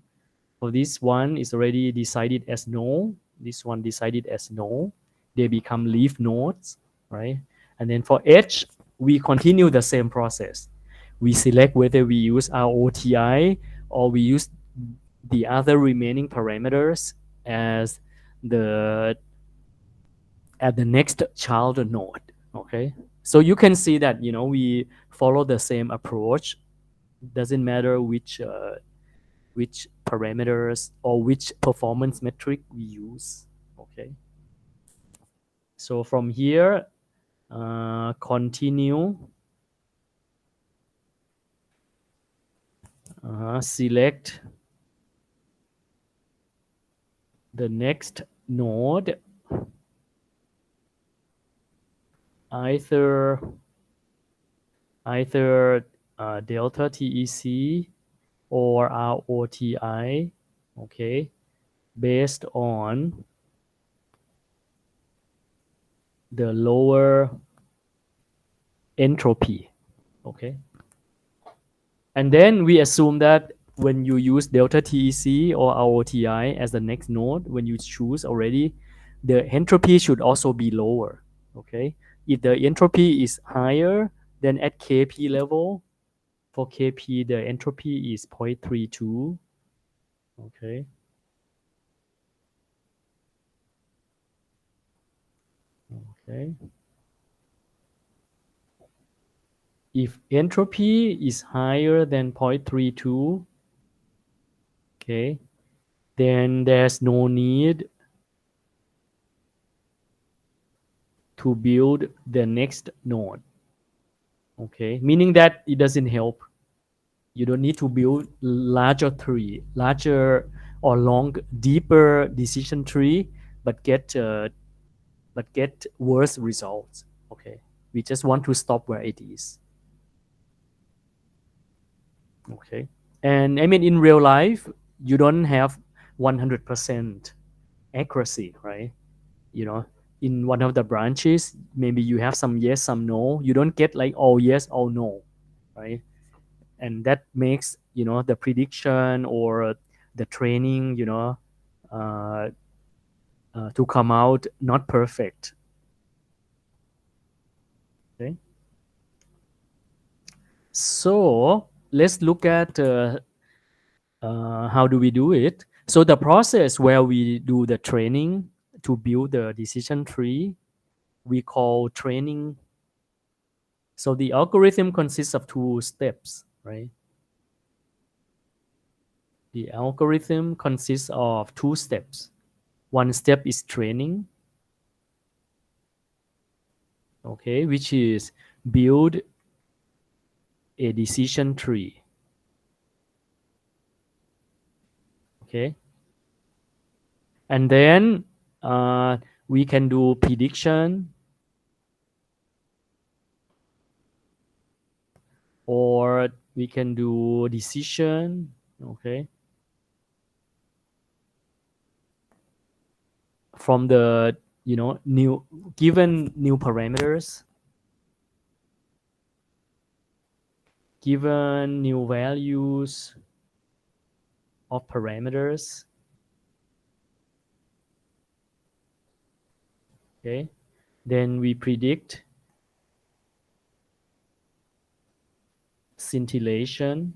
For this one is already decided as no. This one decided as no. They become leaf nodes, right? And then for H, we continue the same process. We select whether we use ROTI or we use the other remaining parameters as the at the next child node. Okay, so you can see that we follow the same approach. Doesn't matter which parameters or which performance metric we use. Okay, so from here, continue, select the next node, either delta TEC or ROTI, okay, based on the lower entropy, okay. And then we assume that when you use delta TEC or ROTI as the next node, when you choose already, the entropy should also be lower, okay. If the entropy is higher, then at KP level, for KP, the entropy is 0.32, okay. Okay. If entropy is higher than 0.32, okay, then there's no need to build the next node. Okay, meaning that it doesn't help. You don't need to build larger or long, deeper decision tree, but get worse results. Okay, we just want to stop where it is. Okay, and I mean in real life, you don't have 100% accuracy, right? In one of the branches, maybe you have some yes, some no. You don't get like all yes, all no, right? And that makes the prediction or the training uh, to come out not perfect. Okay, so let's look at how do we do it. So the process where we do the training to build the decision tree, we call training. So the algorithm consists of 2 steps, right? The algorithm consists of 2 steps. One step is training, okay, which is build a decision tree. Okay. And then we can do prediction or we can do decision. Okay. From the given new parameters. given new values of parameters. Okay, then we predict scintillation,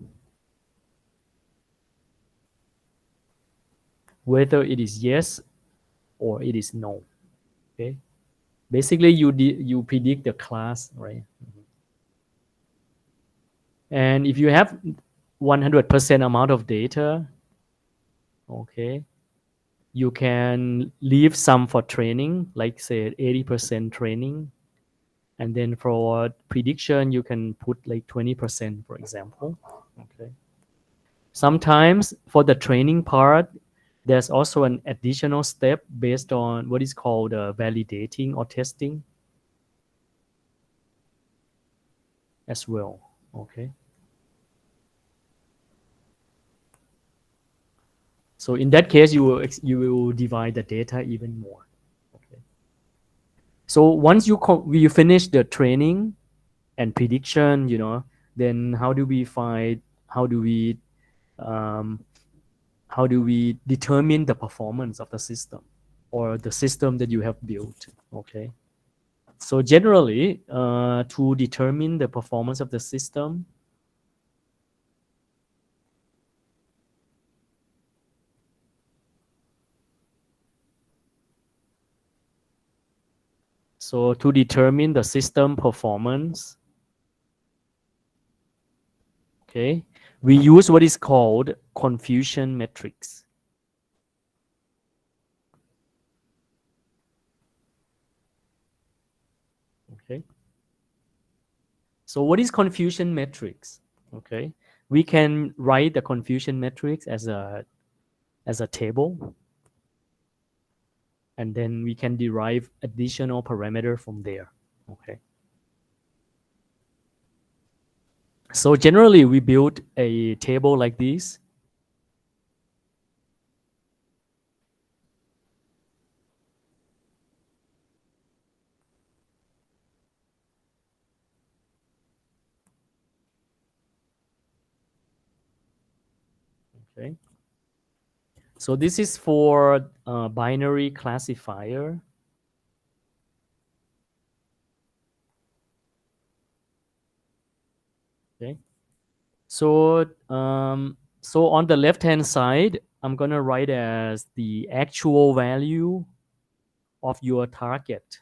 whether it is yes or it is no. Okay, basically you predict the class, right? And if you have 100% amount of data, okay, you can leave some for training, like say 80% training, and then for prediction you can put like 20%, for example. Okay, sometimes for the training part there's also an additional step based on what is called validating or testing as well. Okay, so in that case you will divide the data even more. Okay, so once you finish the training and prediction, then how do we um, how do we determine the performance of the system or the system that you have built? Okay, so generally to determine the performance of the system, so to determine the system performance, okay, we use what is called confusion metrics. Okay, so what is confusion metrics? Okay, we can write the confusion metrics as a table, and then we can derive additional parameter from there. Okay, so generally we build a table like this. Okay, so this is for binary classifier. Okay, so so on the left hand side I'm gonna write as the actual value of your target.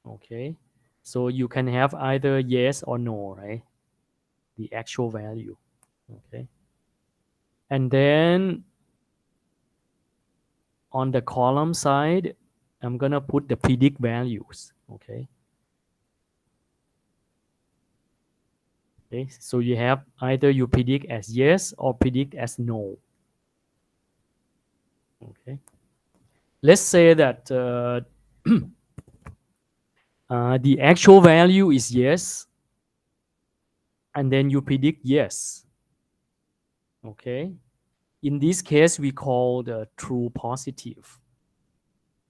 Okay, so you can have either yes or no, right? The actual value. Okay, and then on the column side I'm gonna put the predict values. Okay, okay, so you have either you predict as yes or predict as no. Okay, let's say that the actual value is yes, and then you predict yes. Okay, in this case we call the true positive.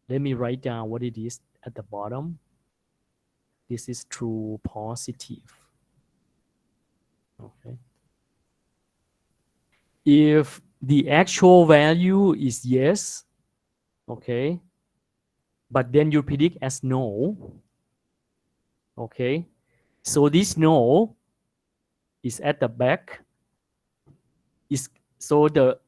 Let me write down what it is at the bottom. This is true positive. Okay, if the actual value is yes, okay, but then you predict as no, okay, so this no is at the back, is so the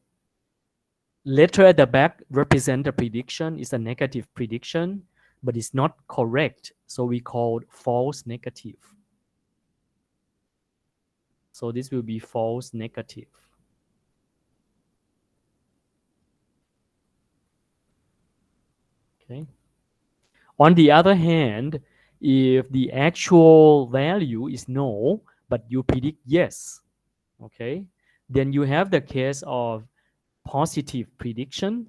letter at the back represent the prediction, is a negative prediction, but it's not correct, so we call false negative. So this will be false negative. Okay, on the other hand, if the actual value is no but you predict yes, okay, then you have the case of positive prediction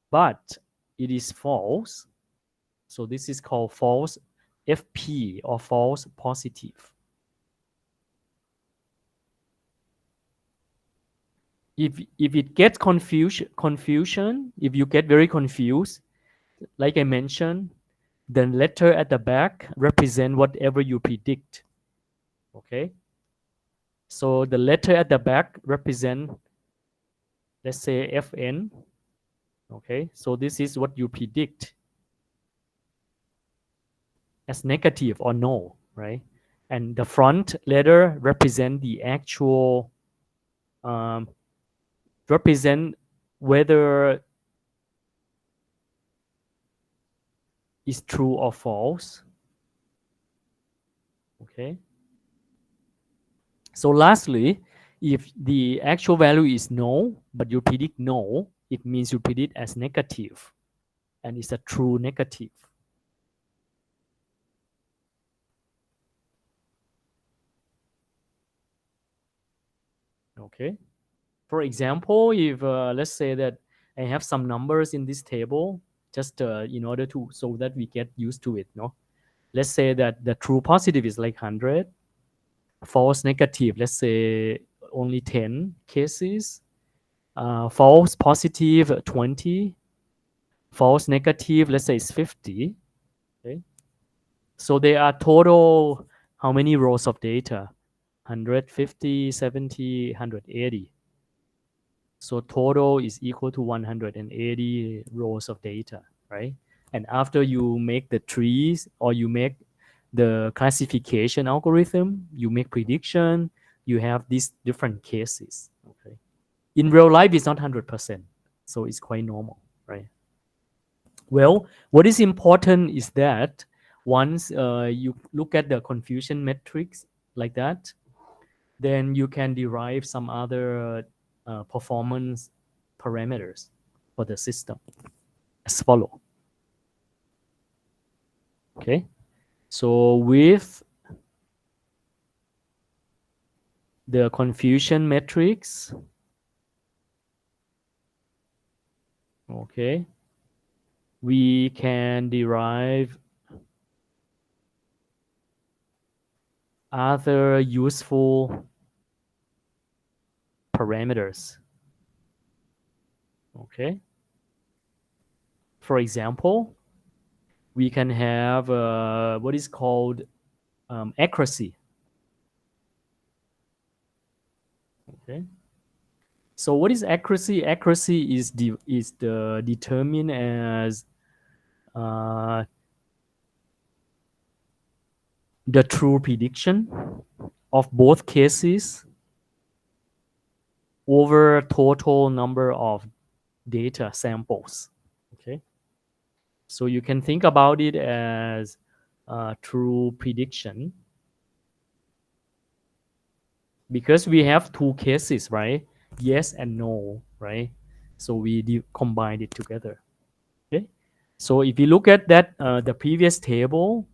but it is false, so this is called false FP or false positive. If it gets confusion, if you get very confused, like I mentioned, the letter at the back represent whatever you predict. Okay. So the letter at the back represent, let's say, Fn. Okay. So this is what you predict as negative or no, right? And the front letter represent the actual, represent whether is true or false. Okay. So lastly, if the actual value is no, but you predict no, it means you predict as negative, and it's a true negative. Okay. For example, if let's say that I have some numbers in this table, just in order to so that we get used to it, no. Let's say that the true positive is like 100, false negative, let's say only 10 cases, false positive 20, false negative, let's say it's 50. Okay. So there are total how many rows of data? 150, 70, 180. So total is equal to 180 rows of data, right? And after you make the trees or you make the classification algorithm, you make prediction, you have these different cases. Okay. In real life, it's not 100%. So it's quite normal, right? Well, what is important is that once you look at the confusion metrics like that, then you can derive some other performance parameters for the system as follow. Okay, so with the confusion metrics, okay, we can derive other useful parameters. Okay, for example, we can have what is called accuracy. Okay. So what is accuracy? Accuracy is the determined as the true prediction of both cases over total number of data samples. Okay. So you can think about it as true prediction because we have two cases, right? Yes and no, right? So we combine it together. Okay. So if you look at that, the previous table,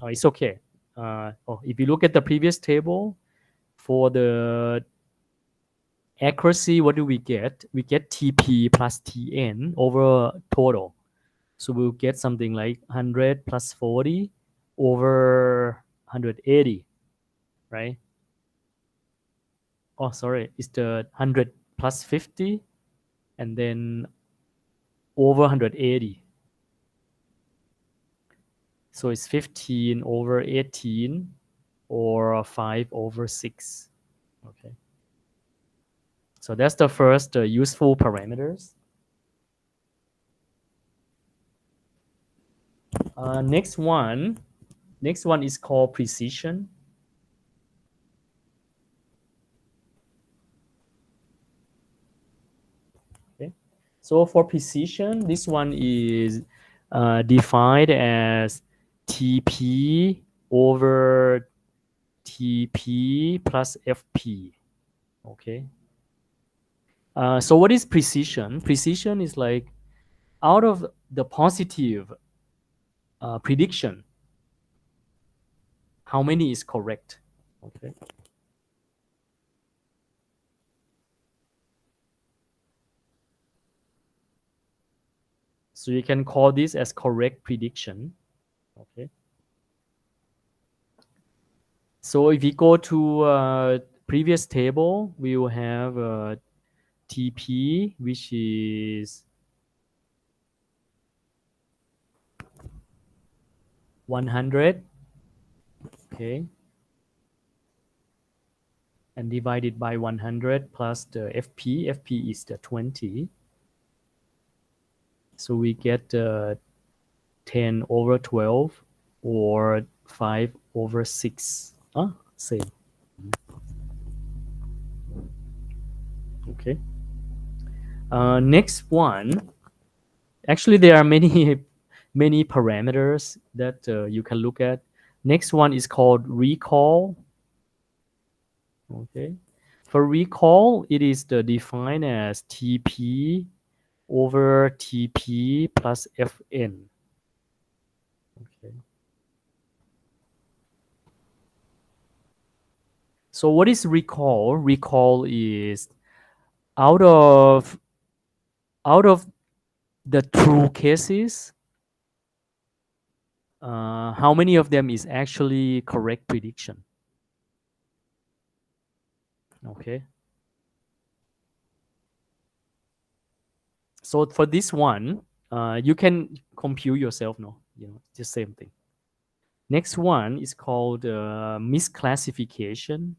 it's okay. If you look at the previous table, for the accuracy, what do we get? We get TP plus TN over total. So we'll get something like 100 plus 40 over 180, right? Oh, sorry, it's the 100 plus 50 and then over 180. So it's 15 over 18 or 5 over 6. Okay. So that's the first useful parameters. Next one is called precision. Okay. So for precision, this one is defined as TP over TP plus FP. Okay. So what is precision? Precision is like out of the positive prediction, how many is correct? Okay. So you can call this as correct prediction. Okay. So if we go to previous table, we will have TP, which is 100, okay, and divided by 100 plus the FP. FP is the 20. So we get 10 over 12 or 5 over 6. Same. Okay. Next one. Actually, there are many, many parameters that you can look at. Next one is called recall. Okay. For recall, it is defined as TP over TP plus Fn. Okay. So what is recall? Recall is out of the true cases, how many of them is actually correct prediction? Okay. So for this one, you can compute yourself, no? The same thing. Next one is called misclassification.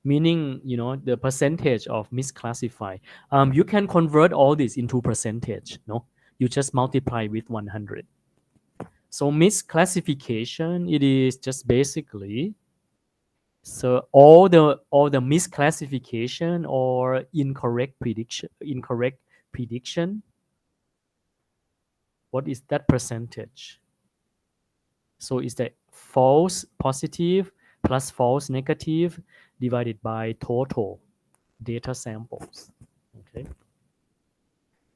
Meaning, the percentage of misclassify. You can convert all this into percentage, no? You just multiply with 100. So misclassification, it is just basically so all the misclassification or incorrect prediction. What is that percentage? So is that false positive plus false negative divided by total data samples. Okay.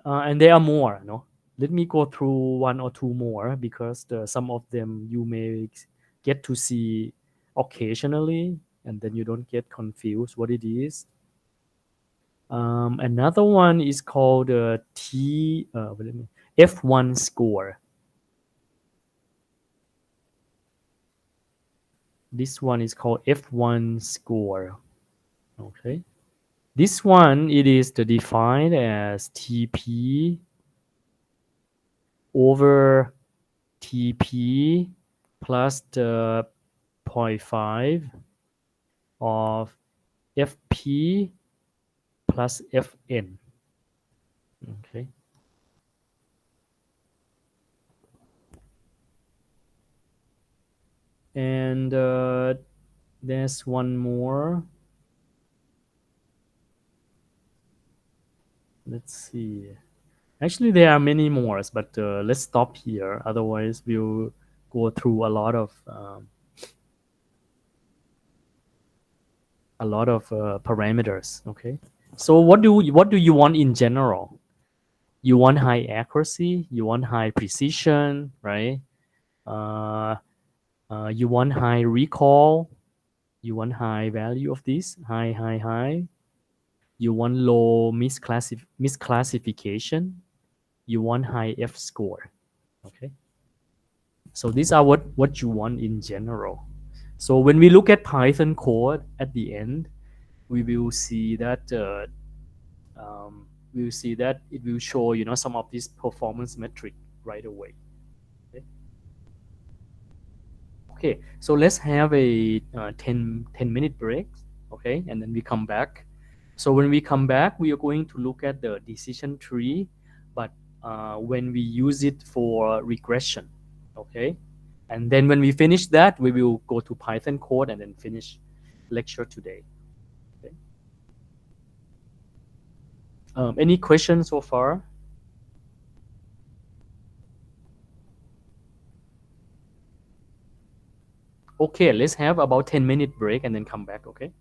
And there are more, no? Let me go through one or two more because some of them you may get to see occasionally and then you don't get confused what it is. Another one is called F1 score. This one is called F1 score. Okay. This one, it is defined as TP over TP plus the 0.5 of FP plus Fn. Okay. And there's one more. Let's see. Actually, there are many more, but let's stop here. Otherwise, we'll go through a lot of parameters. Okay. So what do you want in general? You want high accuracy. You want high precision, right? Uh, you want high recall. You want high value of this. High. You want low misclassification. You want high F score. Okay. So these are what you want in general. So when we look at Python code at the end, we will see that it will show some of these performance metric right away. Okay, so let's have a 10-minute break. Okay, and then we come back. So when we come back, we are going to look at the decision tree, but when we use it for regression. Okay, and then when we finish that, we will go to Python code and then finish lecture today. Okay. Any questions so far? Okay, let's have about 10-minute break and then come back. Okay.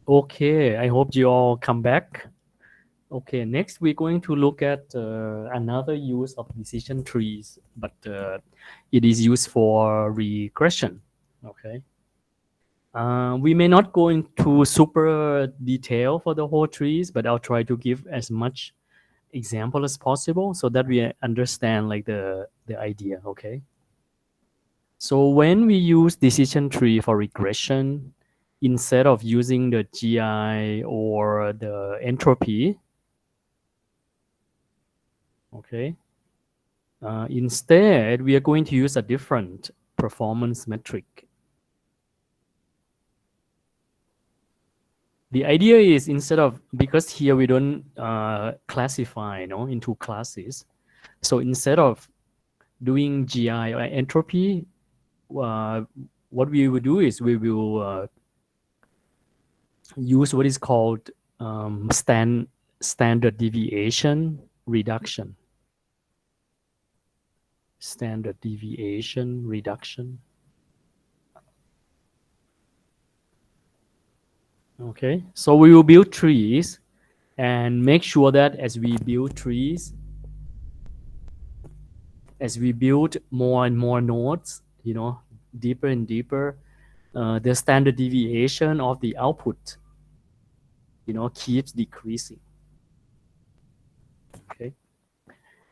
Okay, I hope you all come back. Okay, next we're going to look at another use of decision trees, but it is used for regression. Okay. We may not go into super detail for the whole trees, but I'll try to give as much example as possible so that we understand like the idea. Okay. So when we use decision tree for regression, instead of using the GI or the entropy, okay, instead we are going to use a different performance metric. The idea is instead of, because here we don't classify into classes, so instead of doing GI or entropy, what we will do is we will use what is called standard deviation reduction. Standard deviation reduction. Okay, so we will build trees and make sure that as we build trees, as we build more and more nodes, deeper and deeper, the standard deviation of the output, keeps decreasing. Okay.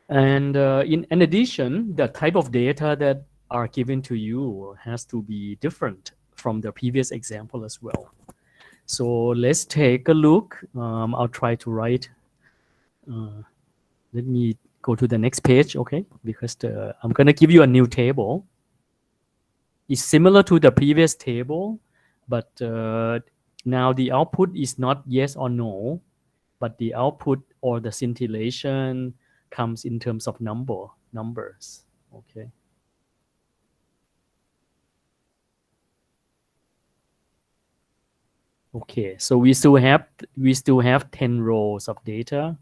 And in addition, the type of data that are given to you has to be different from the previous example as well. So let's take a look. I'll try to write. Let me go to the next page, okay? Because I'm going to give you a new table. It's similar to the previous table, but now the output is not yes or no, but the output or the scintillation comes in terms of numbers, okay? Okay, so we still have 10 rows of data.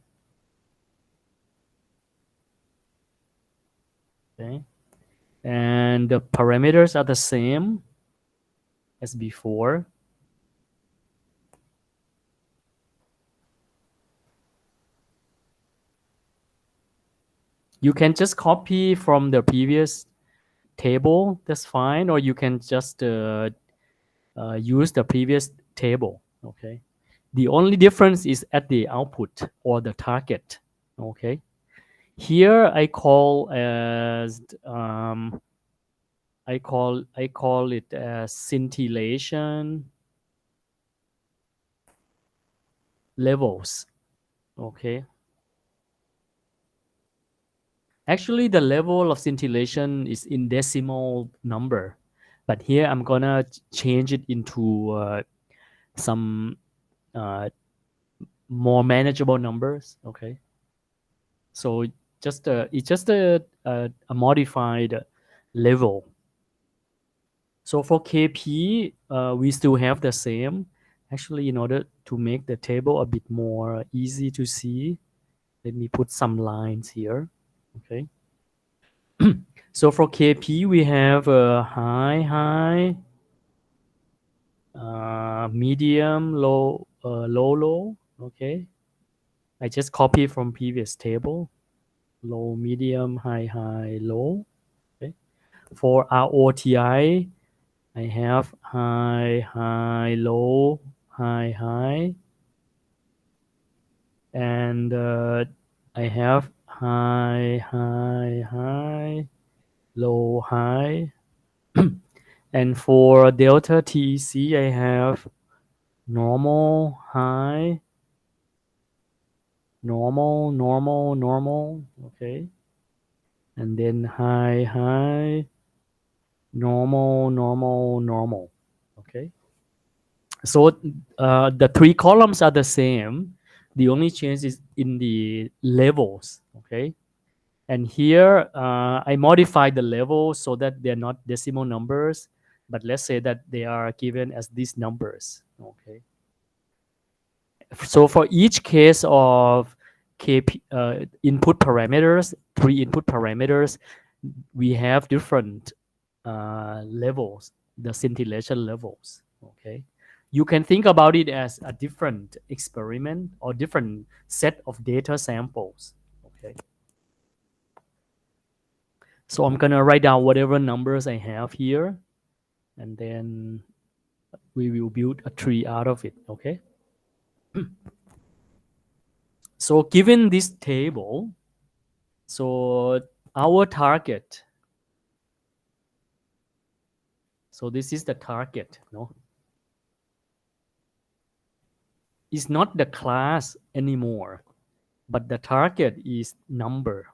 Okay. And the parameters are the same as before. You can just copy from the previous table, that's fine, or you can just use the previous table, okay? The only difference is at the output or the target, okay? Here I call as I call it as scintillation levels, okay? Actually, the level of scintillation is in decimal number, but here I'm gonna change it into some more manageable numbers. Okay, so it's just a modified level. So for KP, we still have the same. Actually, in order to make the table a bit more easy to see, let me put some lines here. Okay. So for KP, we have a high, medium, low, low. Okay. I just copy from previous table. Low, medium, high, low. Okay. For ROTI, I have high, low, high. And I have high, low, high. And for delta TEC, I have normal, high, normal, okay. And then high, normal, okay. So the three columns are the same. The only change is in the levels, okay. And here I modify the levels so that they're not decimal numbers, but let's say that they are given as these numbers, okay. So for each case of KP, input parameters, 3 input parameters, we have different levels, the scintillation levels, okay. you can think about it as a different experiment or different set of data samples. Okay. So I'm gonna write down whatever numbers I have here, and then we will build a tree out of it. Okay. So given this table, so our target, so this is the target, no? It's not the class anymore, but the target is number.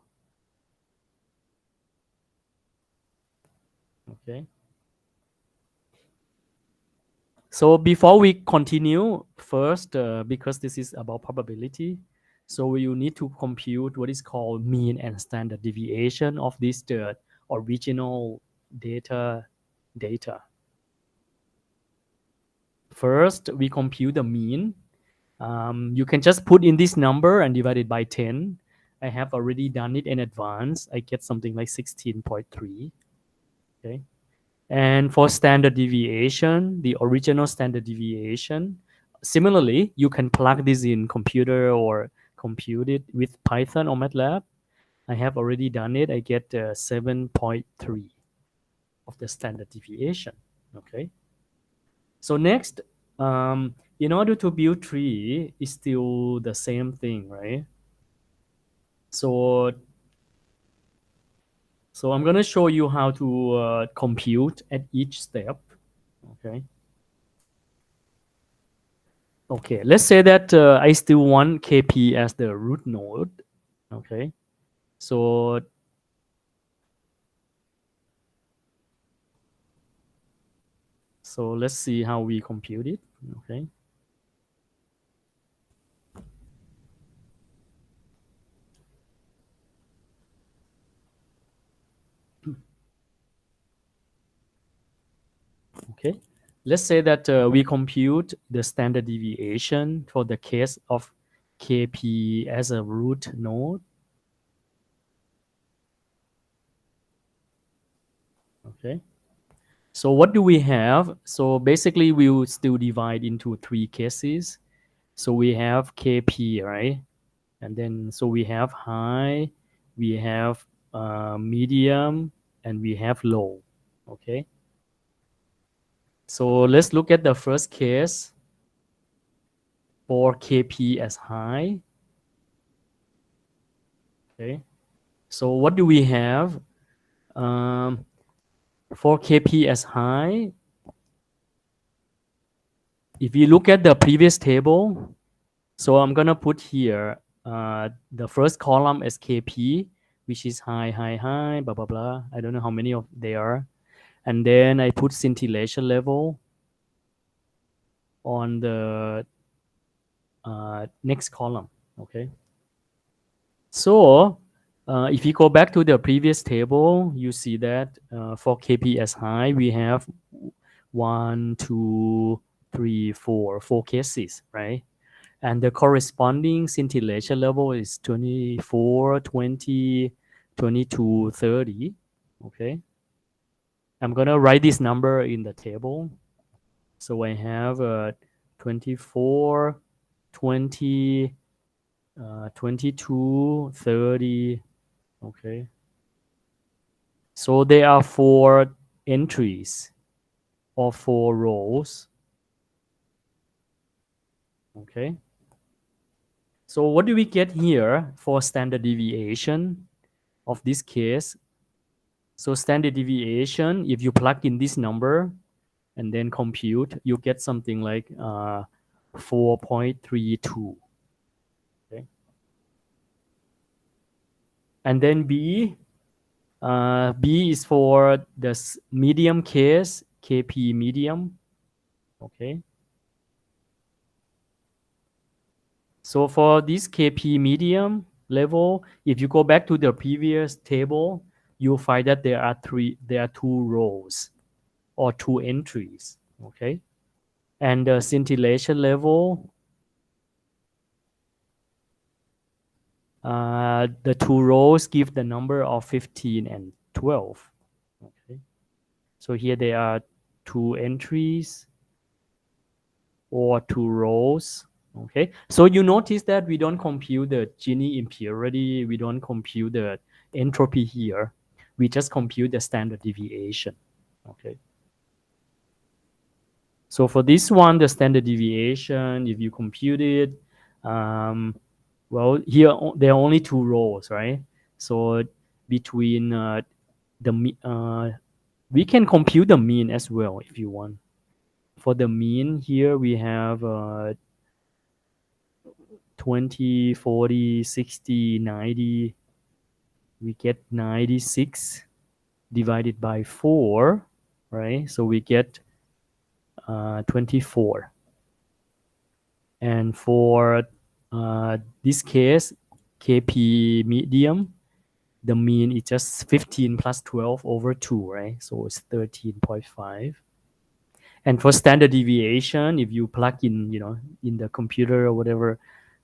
Okay. So before we continue, first, because this is about probability, so we will need to compute what is called mean and standard deviation of this original data. First, we compute the mean. You can just put in this number and divide it by 10. I have already done it in advance. I get something like 16.3. Okay. And for standard deviation, the original standard deviation, similarly, you can plug this in computer or compute it with Python or MATLAB. I have already done it. I get 7.3 of the standard deviation. Okay. So next, in order to build tree, it's still the same thing, right? So I'm going to show you how to compute at each step. Okay. Okay, let's say that I still want KP as the root node. Okay, so let's see how we compute it. Okay. Okay, let's say that we compute the standard deviation for the case of KP as a root node. Okay. So what do we have? So basically we will still divide into 3 cases. So we have KP, right? And then so we have high, we have medium, and we have low. Okay. So let's look at the first case for KP as high. Okay. So what do we have? For KP as high, if you look at the previous table, so I'm gonna put here the first column as KP, which is high, high, high, blah, blah, blah. I don't know how many of they are. And then I put scintillation level on the next column. Okay. So if you go back to the previous table, you see that for KP as high, we have 1, 2, 3, 4 cases, right? And the corresponding scintillation level is 24, 20, 22, 30. Okay. I'm going to write this number in the table. So I have 24, 20, 22, 30. Okay. So there are 4 entries or 4 rows. Okay. So what do we get here for standard deviation of this case? So standard deviation, if you plug in this number and then compute, you get something like 4.32. Okay. And then B is for the medium case, KP medium. Okay. So for this KP medium level, if you go back to the previous table, you'll find that there are 2 rows or 2 entries. Okay. And the scintillation level, the 2 rows give the number of 15 and 12. Okay. So here there are 2 entries. or 2 rows. Okay, so you notice that we don't compute the Gini impurity, we don't compute the entropy here, we just compute the standard deviation. Okay, so for this one, the standard deviation, if you compute it, well, here there are only 2 rows, right? So between we can compute the mean as well if you want. For the mean here, we have 20, 40, 60, 90. We get 96 divided by 4, right? So we get 24. And for this case, KP medium, the mean is just 15 plus 12 over 2, right? So it's 13.5. And for standard deviation, if you plug in, in the computer or whatever,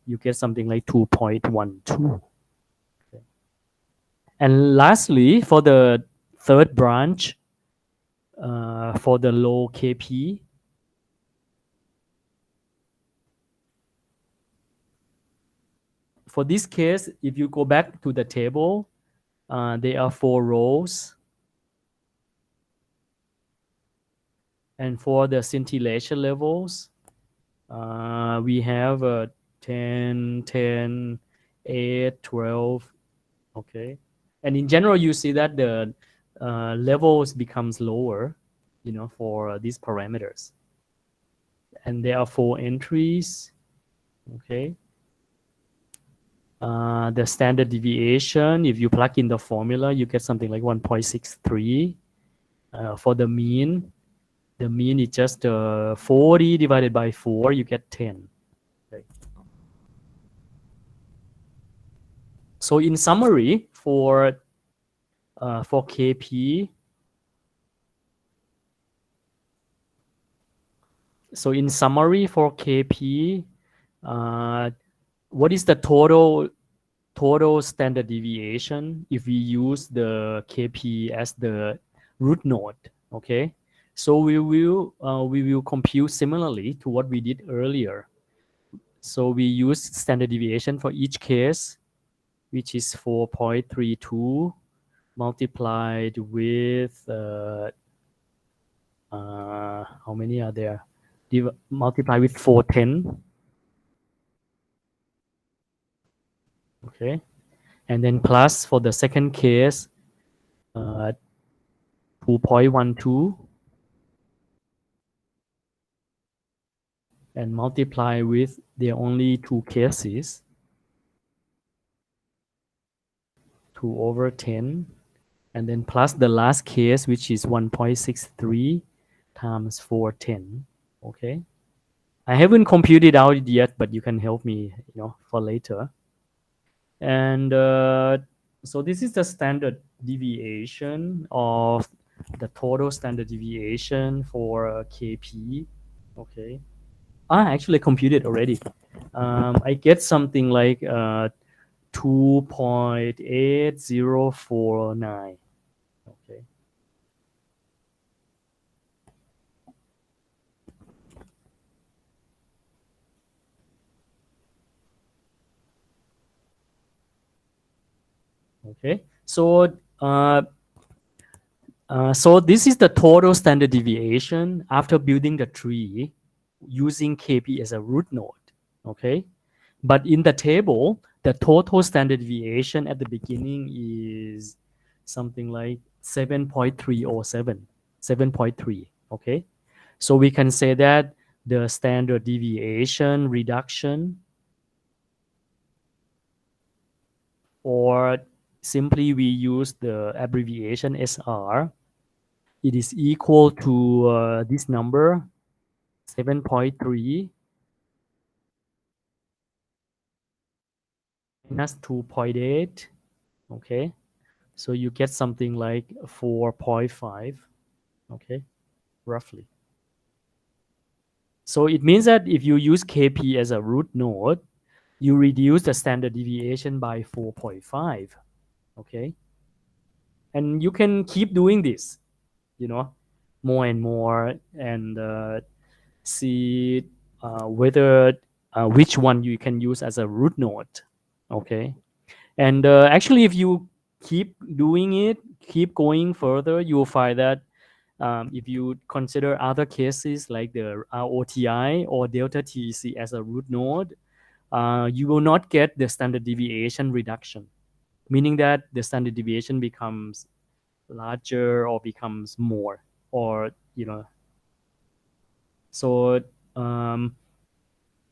you get something like 2.12. Okay. And lastly, for the third branch, for the low KP, for this case, if you go back to the table, there are 4 rows. And for the scintillation levels, we have 10, 10, 8, 12. Okay. And in general, you see that the levels becomes lower, for these parameters. And there are 4 entries. Okay. The standard deviation, if you plug in the formula, you get something like 1.63. For the mean is just 40 divided by 4, you get 10. Okay. So in summary, for KP, what is the total standard deviation if we use the KP as the root node? Okay, so we will compute similarly to what we did earlier. So we use standard deviation for each case, which is 4.32 multiplied with how many are there? Multiply with 410. Okay, and then plus for the second case, 2.12, and multiply with there are only 2 cases, 2 over 10, and then plus the last case, which is 1.63 times 410. Okay, I haven't computed out yet, but you can help me, for later. And so this is the standard deviation of the total standard deviation for KP. Okay, I actually computed already. I get something like 2.8049. Okay. Okay. So so this is the total standard deviation after building the tree using KP as a root node. Okay. But in the table, the total standard deviation at the beginning is something like 7.307, 7.3. Okay. So we can say that the standard deviation reduction, or simply we use the abbreviation SR, it is equal to this number, 7.3 minus 2.8. Okay, so you get something like 4.5. Okay, roughly. So it means that if you use KP as a root node, you reduce the standard deviation by 4.5. Okay, and you can keep doing this, more and more, and see whether which one you can use as a root node. Okay, and actually, if you keep doing it, keep going further, you will find that if you consider other cases like the ROTI or delta TEC as a root node, you will not get the standard deviation reduction, meaning that the standard deviation becomes larger or becomes more, or so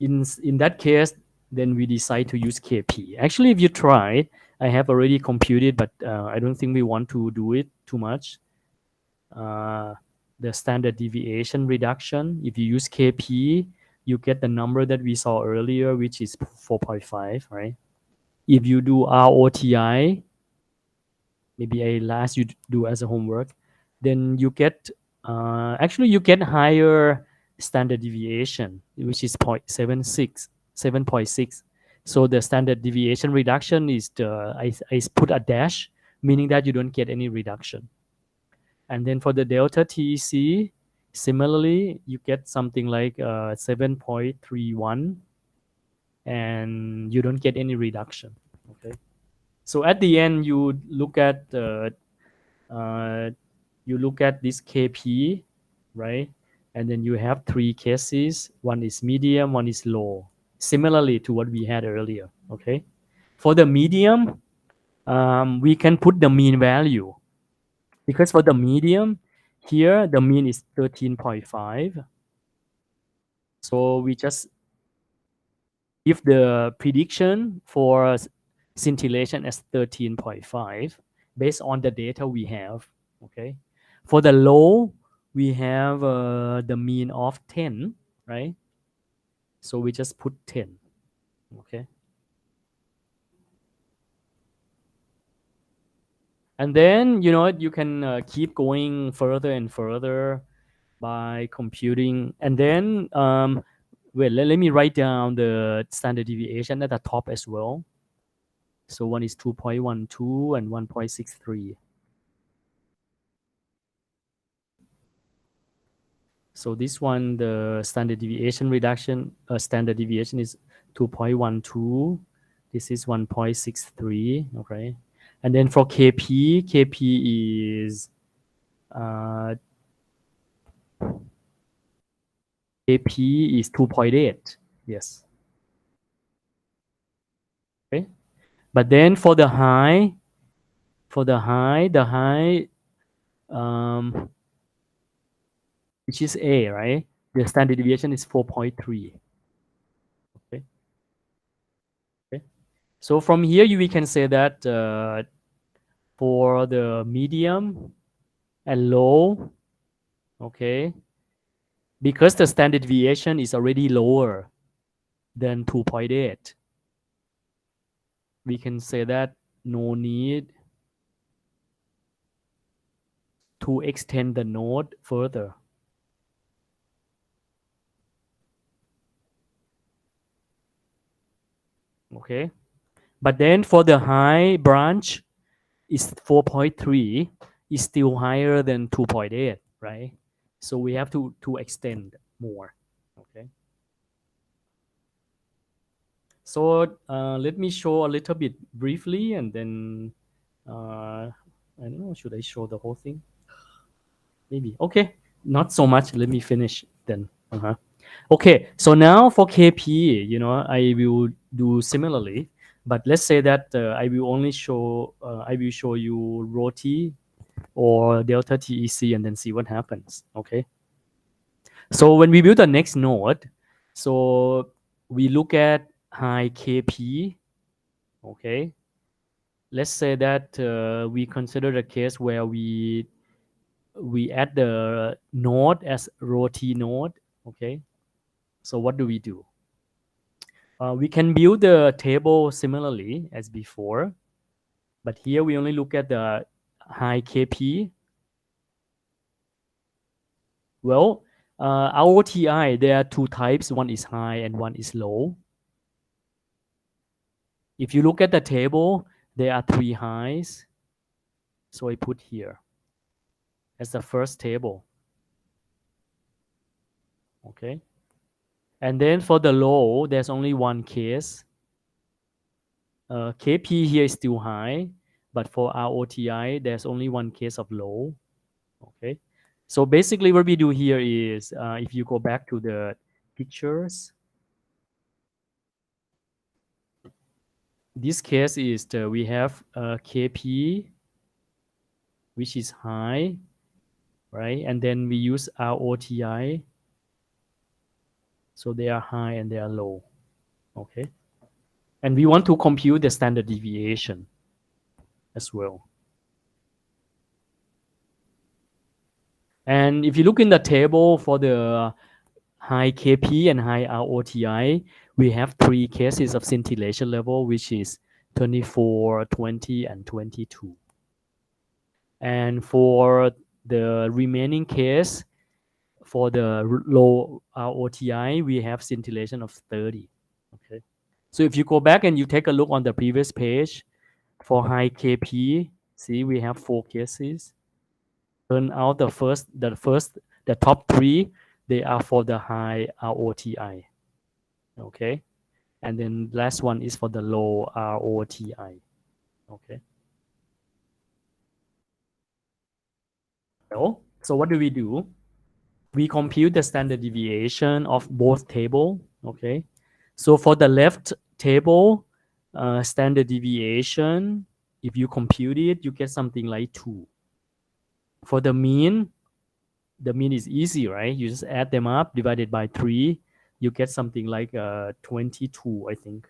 in that case, then we decide to use KP. Actually, if you try, I have already computed, but I don't think we want to do it too much. The standard deviation reduction, if you use KP, you get the number that we saw earlier, which is 4.5, right? If you do ROTI, maybe I last you do as a homework, then you get actually you get higher standard deviation, which is 0.76, 7.6. So the standard deviation reduction is I put a dash, meaning that you don't get any reduction. And then for the delta TEC, similarly, you get something like 7.31, and you don't get any reduction. Okay. So at the end, you look at this KP, right? And then you have three cases. One is medium, one is low. Similarly to what we had earlier. Okay. For the medium, we can put the mean value, because for the medium here the mean is 13.5. So we just give the prediction for scintillation as 13.5 based on the data we have. Okay. For the low, we have the mean of 10, right? So we just put 10. Okay. And then, you can keep going further and further by computing. And then, let me write down the standard deviation at the top as well. So one is 2.12 and 1.63. So this one, the standard deviation is 2.12. This is 1.63. Okay. And then for KP is uh, 2.8. Yes. Okay. But then for the high, which is A, right? The standard deviation is 4.3. Okay. Okay. So from here, we can say that for the medium and low, okay, because the standard deviation is already lower than 2.8, we can say that no need to extend the node further. Okay. But then for the high branch, is 4.3, is still higher than 2.8, right? So we have to extend more. Okay. So let me show a little bit briefly, and then I don't know, should I show the whole thing? Maybe. Okay, not so much. Let me finish then. Okay, so now for KP, I will do similarly, but let's say that I will show you ROTI or delta TEC and then see what happens. Okay. So when we build the next node, so we look at high KP. Okay. Let's say that we consider the case where we add the node as ROTI node. Okay. So what do we do? We can build the table similarly as before, but here we only look at the high KP. Well, ROTI, there are two types. One is high and one is low. If you look at the table, there are three highs. So I put here as the first table. Okay. And then for the low, there's only one case. KP here is still high, but for ROTI, there's only one case of low. Okay. So basically what we do here is, if you go back to the pictures, this case is we have KP, which is high, right? And then we use ROTI. So they are high and they are low. Okay. And we want to compute the standard deviation as well. And if you look in the table for the high KP and high ROTI, we have three cases of scintillation level, which is 24, 20, and 22. And for the remaining case, for the low ROTI, we have scintillation of 30. Okay. So if you go back and you take a look on the previous page, for high KP, see we have four cases. Turn out the top three, they are for the high ROTI. Okay. And then last one is for the low ROTI. Okay. So what do? We compute the standard deviation of both table. Okay. So for the left table, standard deviation, if you compute it, you get something like 2. For the mean is easy, right? You just add them up, divided by 3, you get something like 22, I think.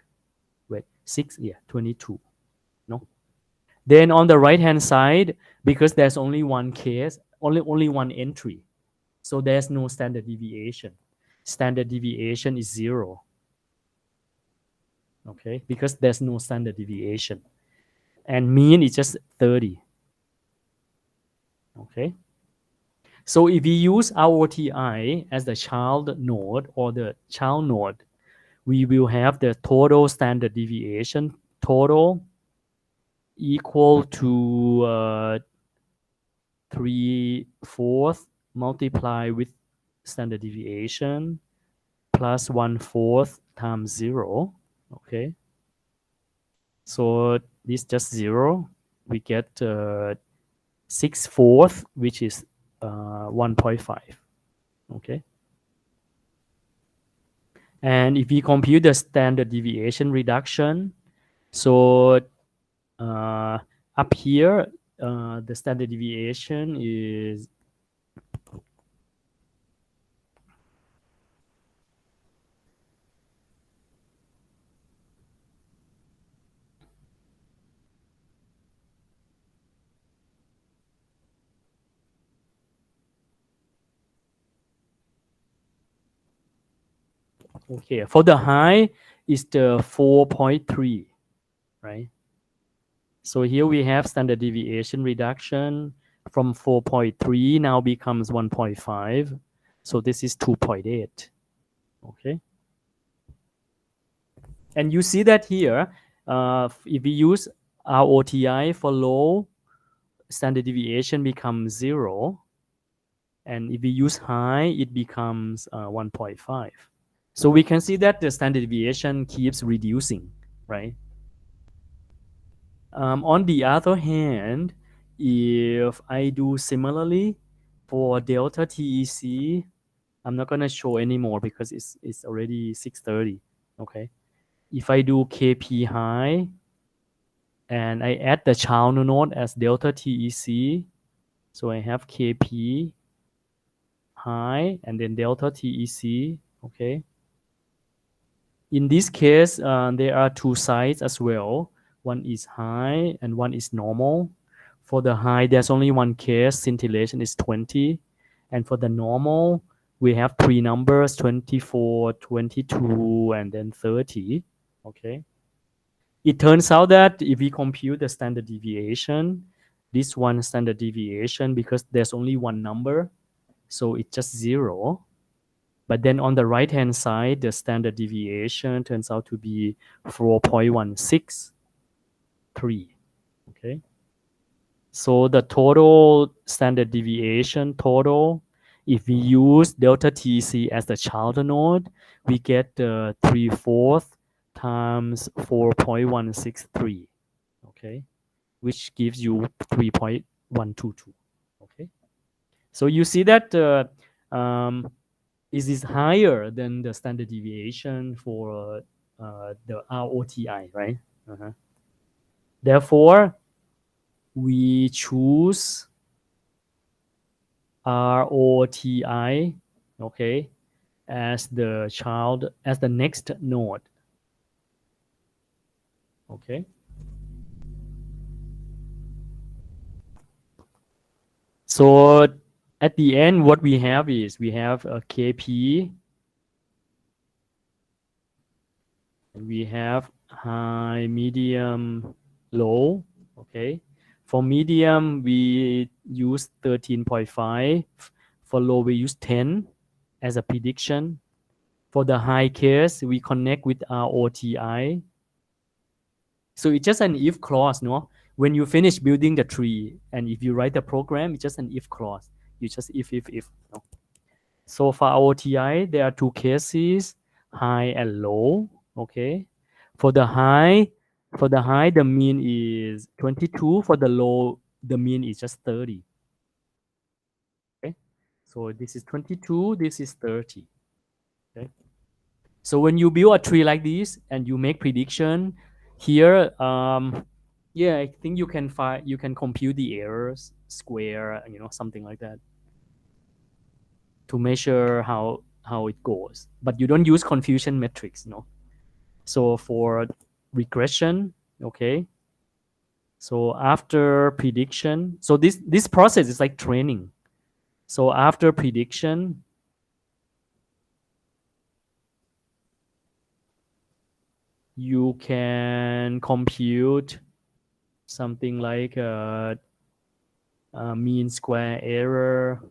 Wait, 6, yeah, 22. No. Then on the right hand side, because there's only one case, only one entry, so there's no standard deviation. Standard deviation is 0. Okay, because there's no standard deviation. And mean is just 30. Okay. So if we use ROTI as the child node or the child node, we will have the total standard deviation total equal to 3/4 multiplied with standard deviation plus 1/4 times 0. Okay. So this just 0. We get 6/4, which is 1.5. Okay. And if we compute the standard deviation reduction, so up here, the standard deviation is okay. For the high, is the 4.3, right? So here we have standard deviation reduction from 4.3 now becomes 1.5. So this is 2.8. Okay. And you see that here, if we use ROTI for low, standard deviation becomes 0. And if we use high, it becomes 1.5. So we can see that the standard deviation keeps reducing, right? On the other hand, if I do similarly for delta TEC, I'm not going to show anymore because it's already 6:30. Okay. If I do KP high and I add the child node as delta TEC, so I have KP high and then delta TEC. Okay. In this case, there are two sides as well. One is high and one is normal. For the high, there's only one case, scintillation is 20. And for the normal, we have three numbers, 24, 22, and then 30. Okay. It turns out that if we compute the standard deviation, this one standard deviation, because there's only one number, so it's just 0. But then on the right hand side, the standard deviation turns out to be 4.163. Okay. So the total standard deviation total If we use delta TC as the child node, we get 3/4 times 4.163, okay, which gives you 3.122, okay. So you see that is this higher than the standard deviation for the ROTI, right? Therefore, we choose ROTI, okay, as the child, as the next node, okay. So at the end, what we have is we have a KP, and we have high, medium, low, okay. For medium, we use 13.5. For low, we use 10 as a prediction. For the high case, we connect with ROTI. So it's just an if clause, no? When you finish building the tree, and if you write the program, it's just an if clause. You just if, no? So for ROTI, there are two cases, high and low, okay? For the high, the mean is 22. For the low, the mean is just 30. Okay, so this is 22, this is 30. Okay, so when you build a tree like this and you make prediction here, yeah, I think you can compute the errors square, something like that, to measure how it goes. But you don't use confusion metrics, no. So for regression, okay. So after prediction, so this process is like training. So after prediction, you can compute something like a mean square error,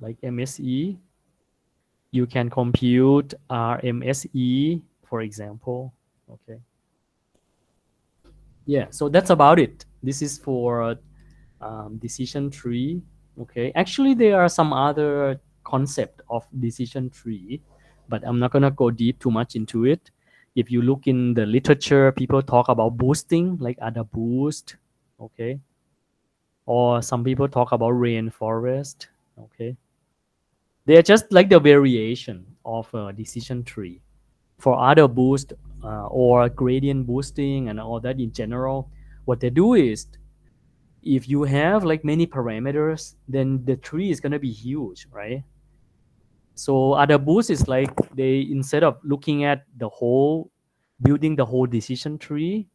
like MSE. You can compute RMSE, for example. Okay. Yeah, so that's about it. This is for decision tree. Okay, actually there are some other concept of decision tree, but I'm not gonna go deep too much into it. If you look in the literature, people talk about boosting, like ADA boost, okay, or some people talk about rainforest, okay. They are just like the variation of a decision tree. For other boost or gradient boosting and all that in general, what they do is, if you have like many parameters, then the tree is going to be huge, right? So other boost is like, they, instead of looking at the whole, building the whole decision tree,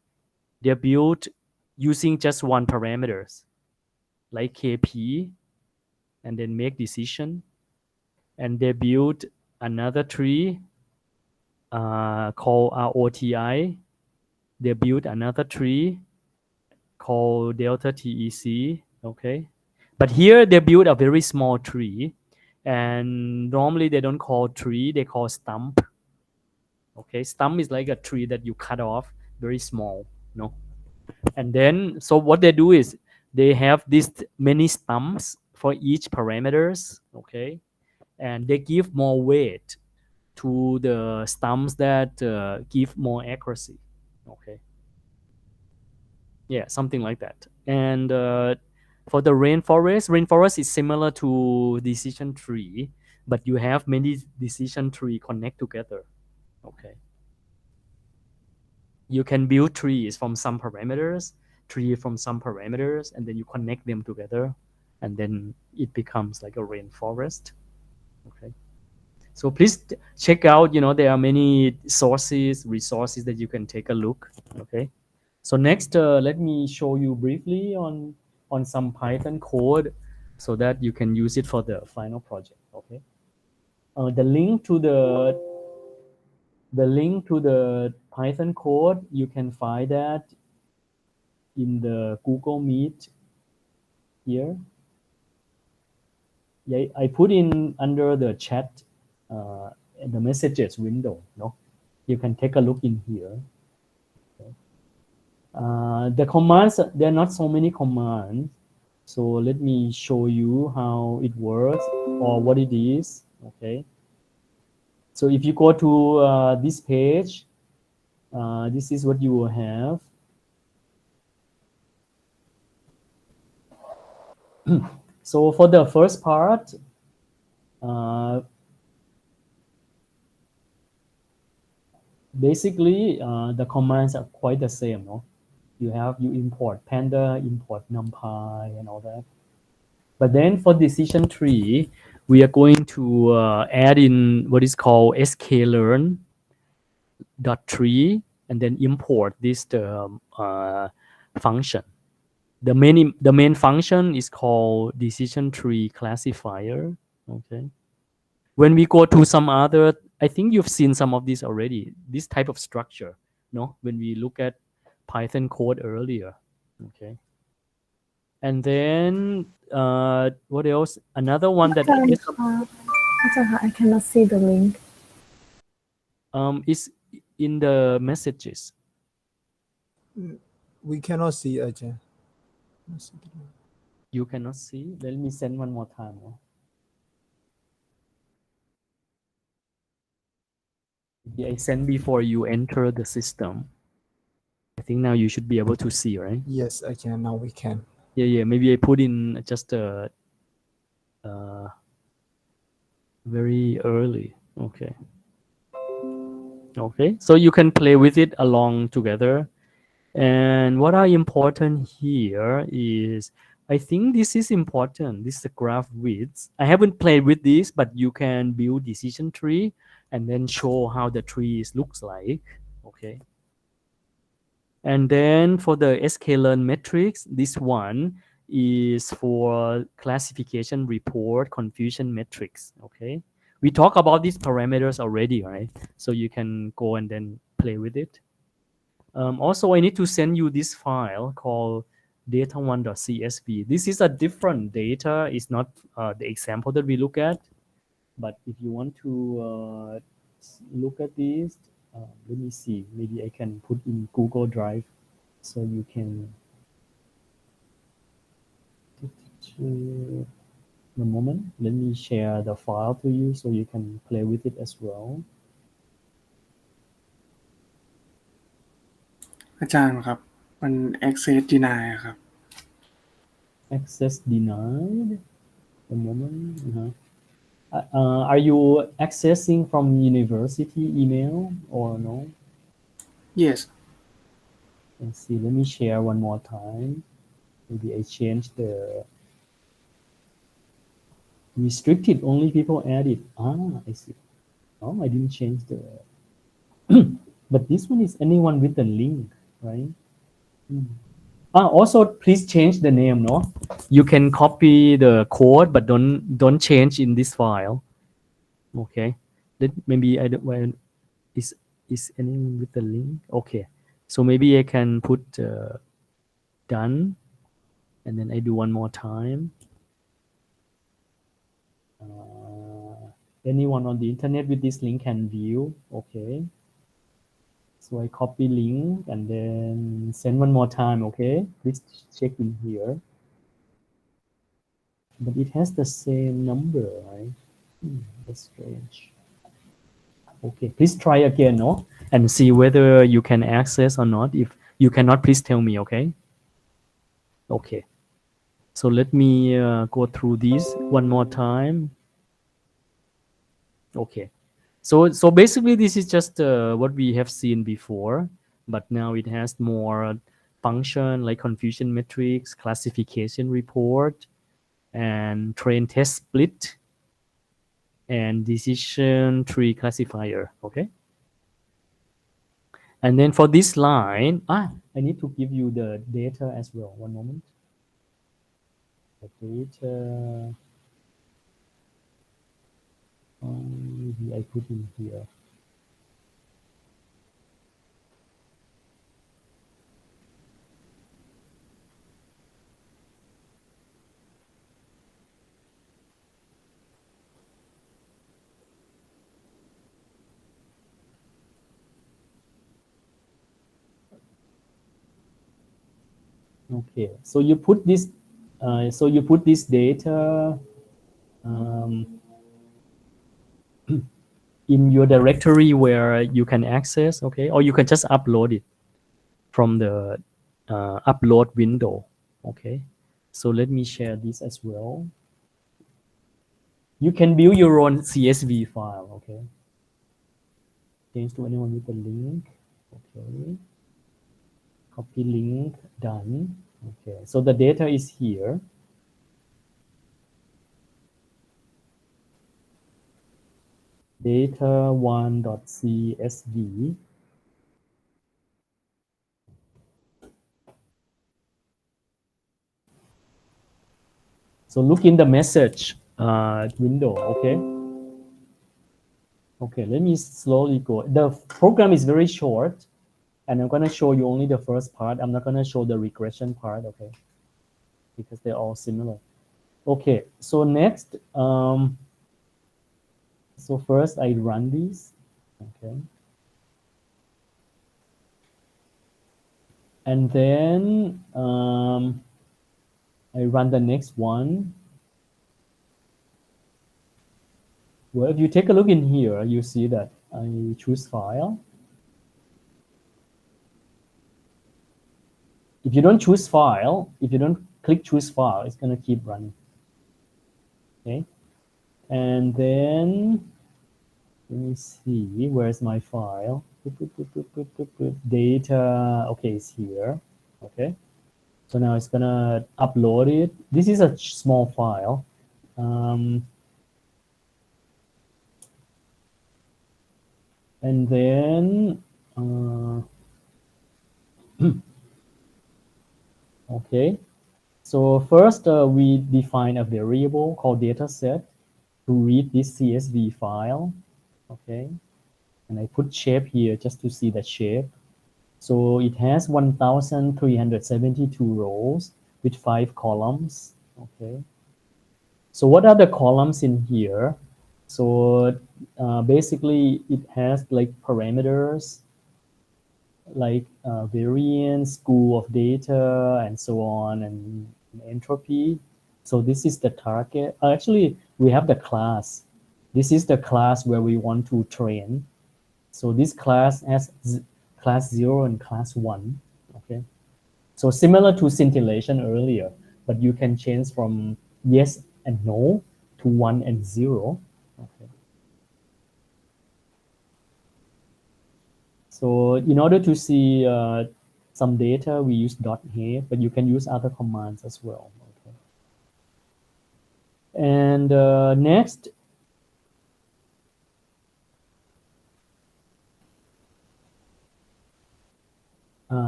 they build using just one parameters, like KP, and then make decision. And they build another tree called ROTI. They build another tree called delta TEC, okay? But here they build a very small tree, and normally they don't call tree, they call stump. Okay, stump is like a tree that you cut off, very small, no? And then, so what they do is they have these many stumps for each parameters, okay? And they give more weight to the stumps that give more accuracy, okay? Yeah, something like that. And for the rainforest is similar to decision tree, but you have many decision tree connect together. Okay. You can build trees from some parameters, and then you connect them together, and then it becomes like a rainforest. Okay. So please check out, there are many resources that you can take a look. Okay. So next, let me show you briefly on some Python code so that you can use it for the final project. Okay. The link to the Python code, you can find that in the Google Meet here. Yeah, I put in under the chat, the messages window. No, you can take a look in here. Okay. The commands, there are not so many commands. So let me show you how it works or what it is. Okay. So if you go to this page, this is what you will have. So for the first part, basically the commands are quite the same. No? You import panda, import numpy, and all that. But then for decision tree, we are going to add in what is called sklearn dot tree, and then import this function. The main function is called decision tree classifier. Okay. When we go to some other, I think you've seen some of this already. This type of structure, no? When we look at Python code earlier. Okay. And then what else? Another one that I guess I cannot see the link. is in the messages. We cannot see Ajahn. You cannot see. Let me send one more time. No? I send before you enter the system. I think now you should be able to see, right? Yes, I can. Now we can. Yeah. Maybe I put in just very early. Okay. Okay. So you can play with it along together. And what are important here is, I think this is important. This is the graph width. I haven't played with this, but you can build decision tree and then show how the trees looks like. Okay. And then for the sklearn metrics, this one is for classification report confusion metrics. Okay. We talk about these parameters already, right? So you can go and then play with it. Also, I need to send you this file called data1.csv. This is a different data. It's not the example that we look at. But if you want to look at this, let me see. Maybe I can put in Google Drive so you can. The moment, let me share the file to you so you can play with it as well. อาจารย์ครับมัน access deny อะครับ Access denied. The moment. Are you accessing from university email or no? yes Let's see. Let me share one more time. Maybe I change the restricted. Only people edit. I see. Oh, I didn't change the. But this one is anyone with the link, right? Also, please change the name. No, you can copy the code, but don't change in this file. Okay. Maybe I don't. Well, is anyone with the link? Okay. So maybe I can put done, and then I do one more time. Anyone on the internet with this link can view. Okay. So I copy link and then send one more time. Okay. Please check in here. But it has the same number, right? That's strange. Okay. Please try again, no? And see whether you can access or not. If you cannot, please tell me. Okay. Okay. So let me go through these one more time. Okay. So basically this is just what we have seen before, but now it has more function like confusion metrics, classification report, and train test split, and decision tree classifier. Okay. And then for this line, I need to give you the data as well. One moment. The data. Maybe I put in here. Okay, so you put this so you put this data in your directory where you can access, okay, or you can just upload it from the upload window, okay. So let me share this as well. You can build your own CSV file, okay. Change to anyone with the link, okay. Copy link, done, okay. So the data is here. Data1.csv. So look in the message window, okay? Okay, let me slowly go. The program is very short, and I'm gonna show you only the first part. I'm not gonna show the regression part, okay? Because they're all similar. Okay, so next, so first I run this, okay? And then I run the next one. Well, if you take a look in here, you see that I choose file. If you don't choose file, if you don't click choose file, it's gonna keep running. Okay, and then let me see, where's my file? Data, okay, it's here. Okay, so now it's gonna upload it. This is a small file. And then okay, so first we define a variable called dataset to read this CSV file, okay? And I put shape here just to see the shape. So it has 1,372 rows with 5 columns, okay? So what are the columns in here? So basically it has like parameters, like variance, school of data, and so on, and entropy. So this is the target. Actually, we have the class. This is the class where we want to train. So this class has class 0 and class 1. Okay. So similar to scintillation earlier, but you can change from yes and no to 1 and 0. Okay. So in order to see some data, we use .head, but you can use other commands as well. Okay. And next,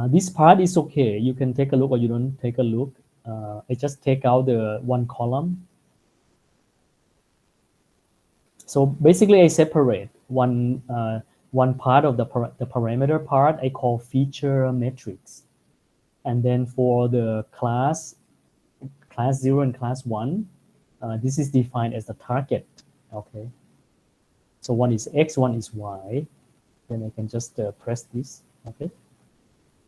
this part is okay. You can take a look or you don't take a look. I just take out the one column. So basically, I separate one part of the parameter part. I call feature metrics, and then for the class 0 and class 1, this is defined as the target. Okay. So one is X, one is Y. Then I can just press this. Okay.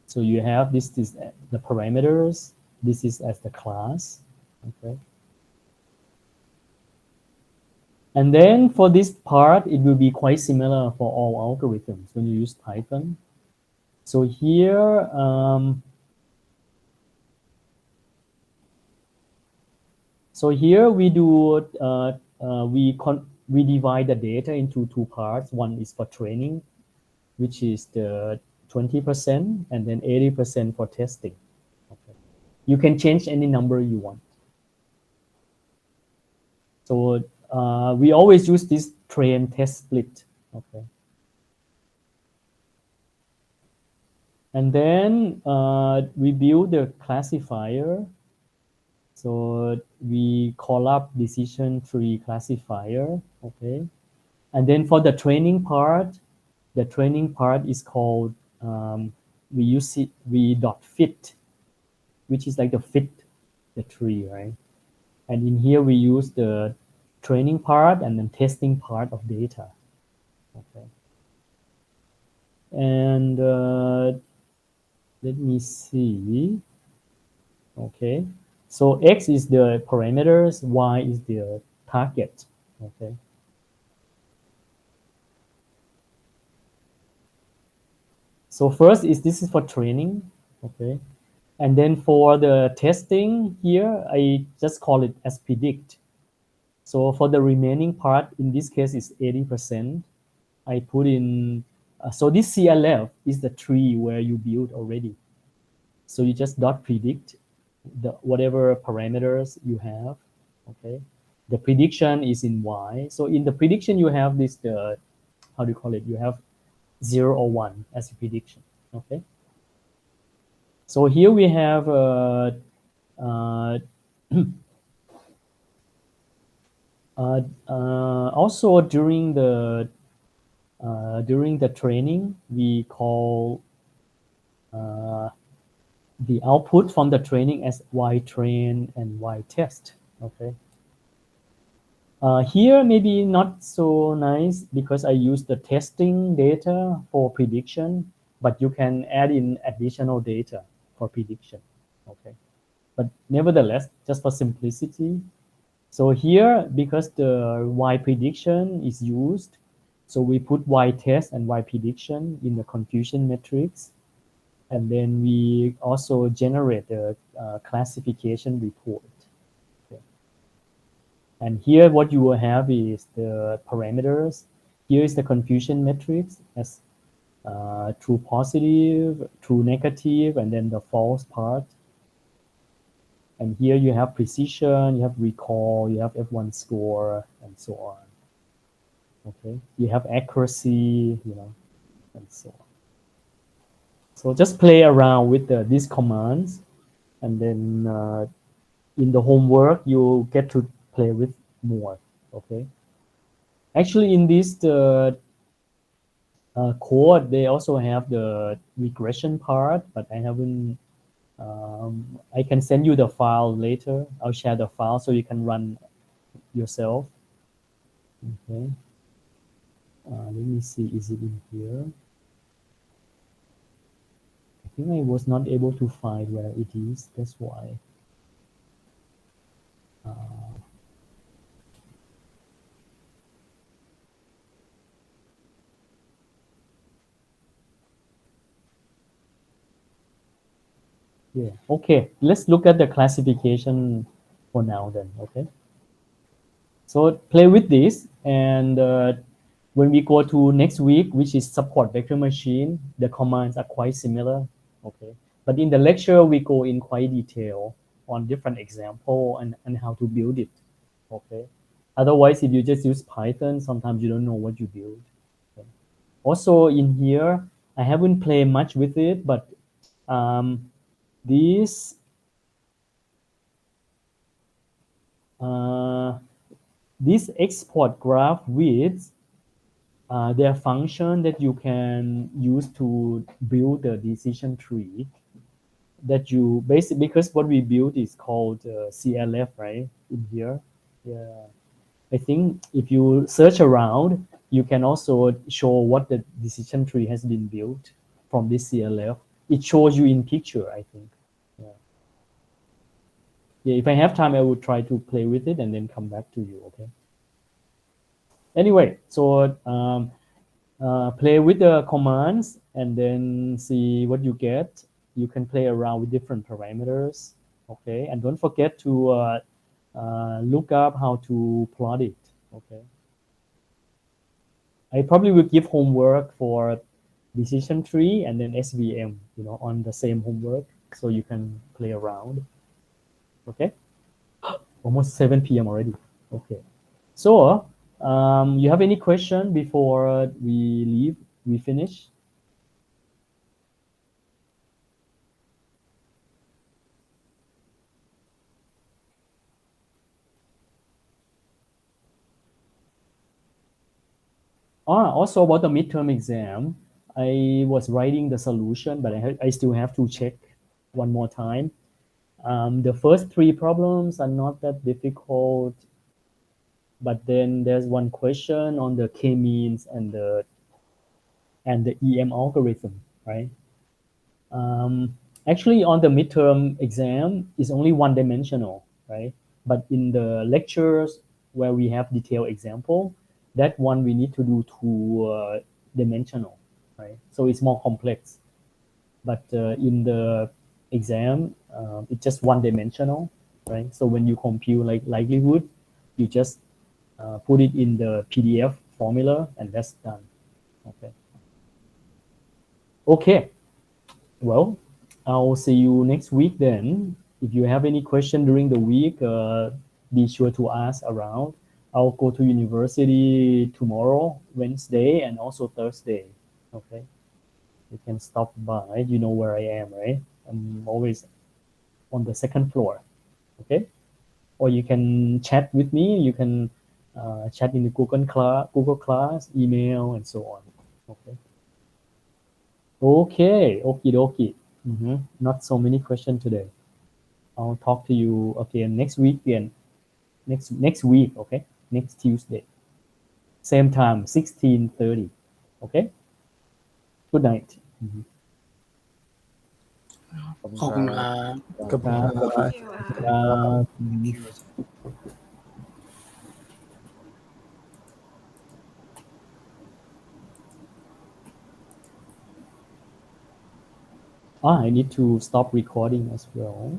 So you have this is the parameters. This is as the class. Okay. And then for this part, it will be quite similar for all algorithms when you use Python. So here, we do we divide the data into 2 parts. One is for training, which is the 20%, and then 80% for testing. Okay. You can change any number you want. So we always use this train test split. Okay. And then we build the classifier. So we call up decision tree classifier. Okay. And then for the training part is called we use it fit, which is like the fit the tree, right? And in here we use the training part and then testing part of data. Okay. And let me see. Okay. So X is the parameters, Y is the target. Okay. So first is this is for training. Okay. And then for the testing here, I just call it as predict. So for the remaining part, in this case is 80%. I put in, so this CLF is the tree where you build already. So you just dot predict the whatever parameters you have, okay? The prediction is in Y. So in the prediction, you have this, how do you call it? You have 0 or 1 as a prediction, okay? So here we have uh, also during the training, we call the output from the training as Y train and Y test. Okay. Here maybe not so nice because I use the testing data for prediction, but you can add in additional data for prediction. Okay. But nevertheless, just for simplicity, so here, because the Y prediction is used, so we put Y test and Y prediction in the confusion matrix. And then we also generate the classification report. Okay. And here what you will have is the parameters. Here is the confusion matrix as true positive, true negative, and then the false part. And here you have precision, you have recall, you have F1 score, and so on. Okay, you have accuracy, and so on. So just play around with these commands, and then in the homework you get to play with more. Okay. Actually, in this code, they also have the regression part, but I haven't. I can send you the file later. I'll share the file so you can run yourself. Okay. Let me see, is it in here? I think I was not able to find where it is. That's why. Yeah. Okay. Let's look at the classification for now then. Okay. So play with this, and when we go to next week, which is support vector machine, the commands are quite similar. Okay. But in the lecture, we go in quite detail on different example and how to build it. Okay. Otherwise, if you just use Python, sometimes you don't know what you build. Okay. Also in here, I haven't played much with it, but these this export graph widths, their function that you can use to build the decision tree that you basically, because what we build is called CLF, right? In here. Yeah. I think if you search around, you can also show what the decision tree has been built from this CLF. It shows you in picture, I think. Yeah. Yeah, if I have time, I would try to play with it and then come back to you, okay? Anyway, so play with the commands and then see what you get. You can play around with different parameters, okay? And don't forget to look up how to plot it, okay? I probably will give homework for decision tree and then SVM, on the same homework, so you can play around, okay? Almost 7 p.m. already, okay. So, you have any question before we leave, we finish? Also about the midterm exam, I was writing the solution, but I still have to check one more time. The first 3 problems are not that difficult, but then there's one question on the k-means and the EM algorithm, right? Actually, on the midterm exam, it's only one dimensional, right? But in the lectures where we have detailed example, that one we need to do two dimensional, right? So it's more complex. But in the exam, it's just one dimensional, right? So when you compute like likelihood, you just put it in the PDF formula and that's done. Okay. Okay. Well, I'll see you next week then. If you have any question during the week, be sure to ask around. I'll go to university tomorrow, Wednesday, and also Thursday. Okay. You can stop by. You know where I am, right? I'm always on the second floor. Okay. Or you can chat with me. You can chat in the Google Class, email, and so on. Okay. Okay. Okie dokie. Not so many questions today. I'll talk to you again next weekend. Next week. Okay. Next Tuesday. Same time, 16:30. Okay. Good night. ขอบคุณครับ Good Bye. bye. I need to stop recording as well.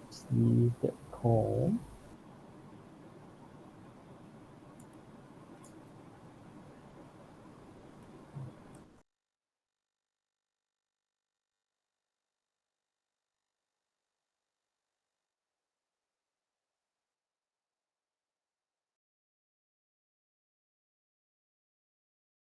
See the call.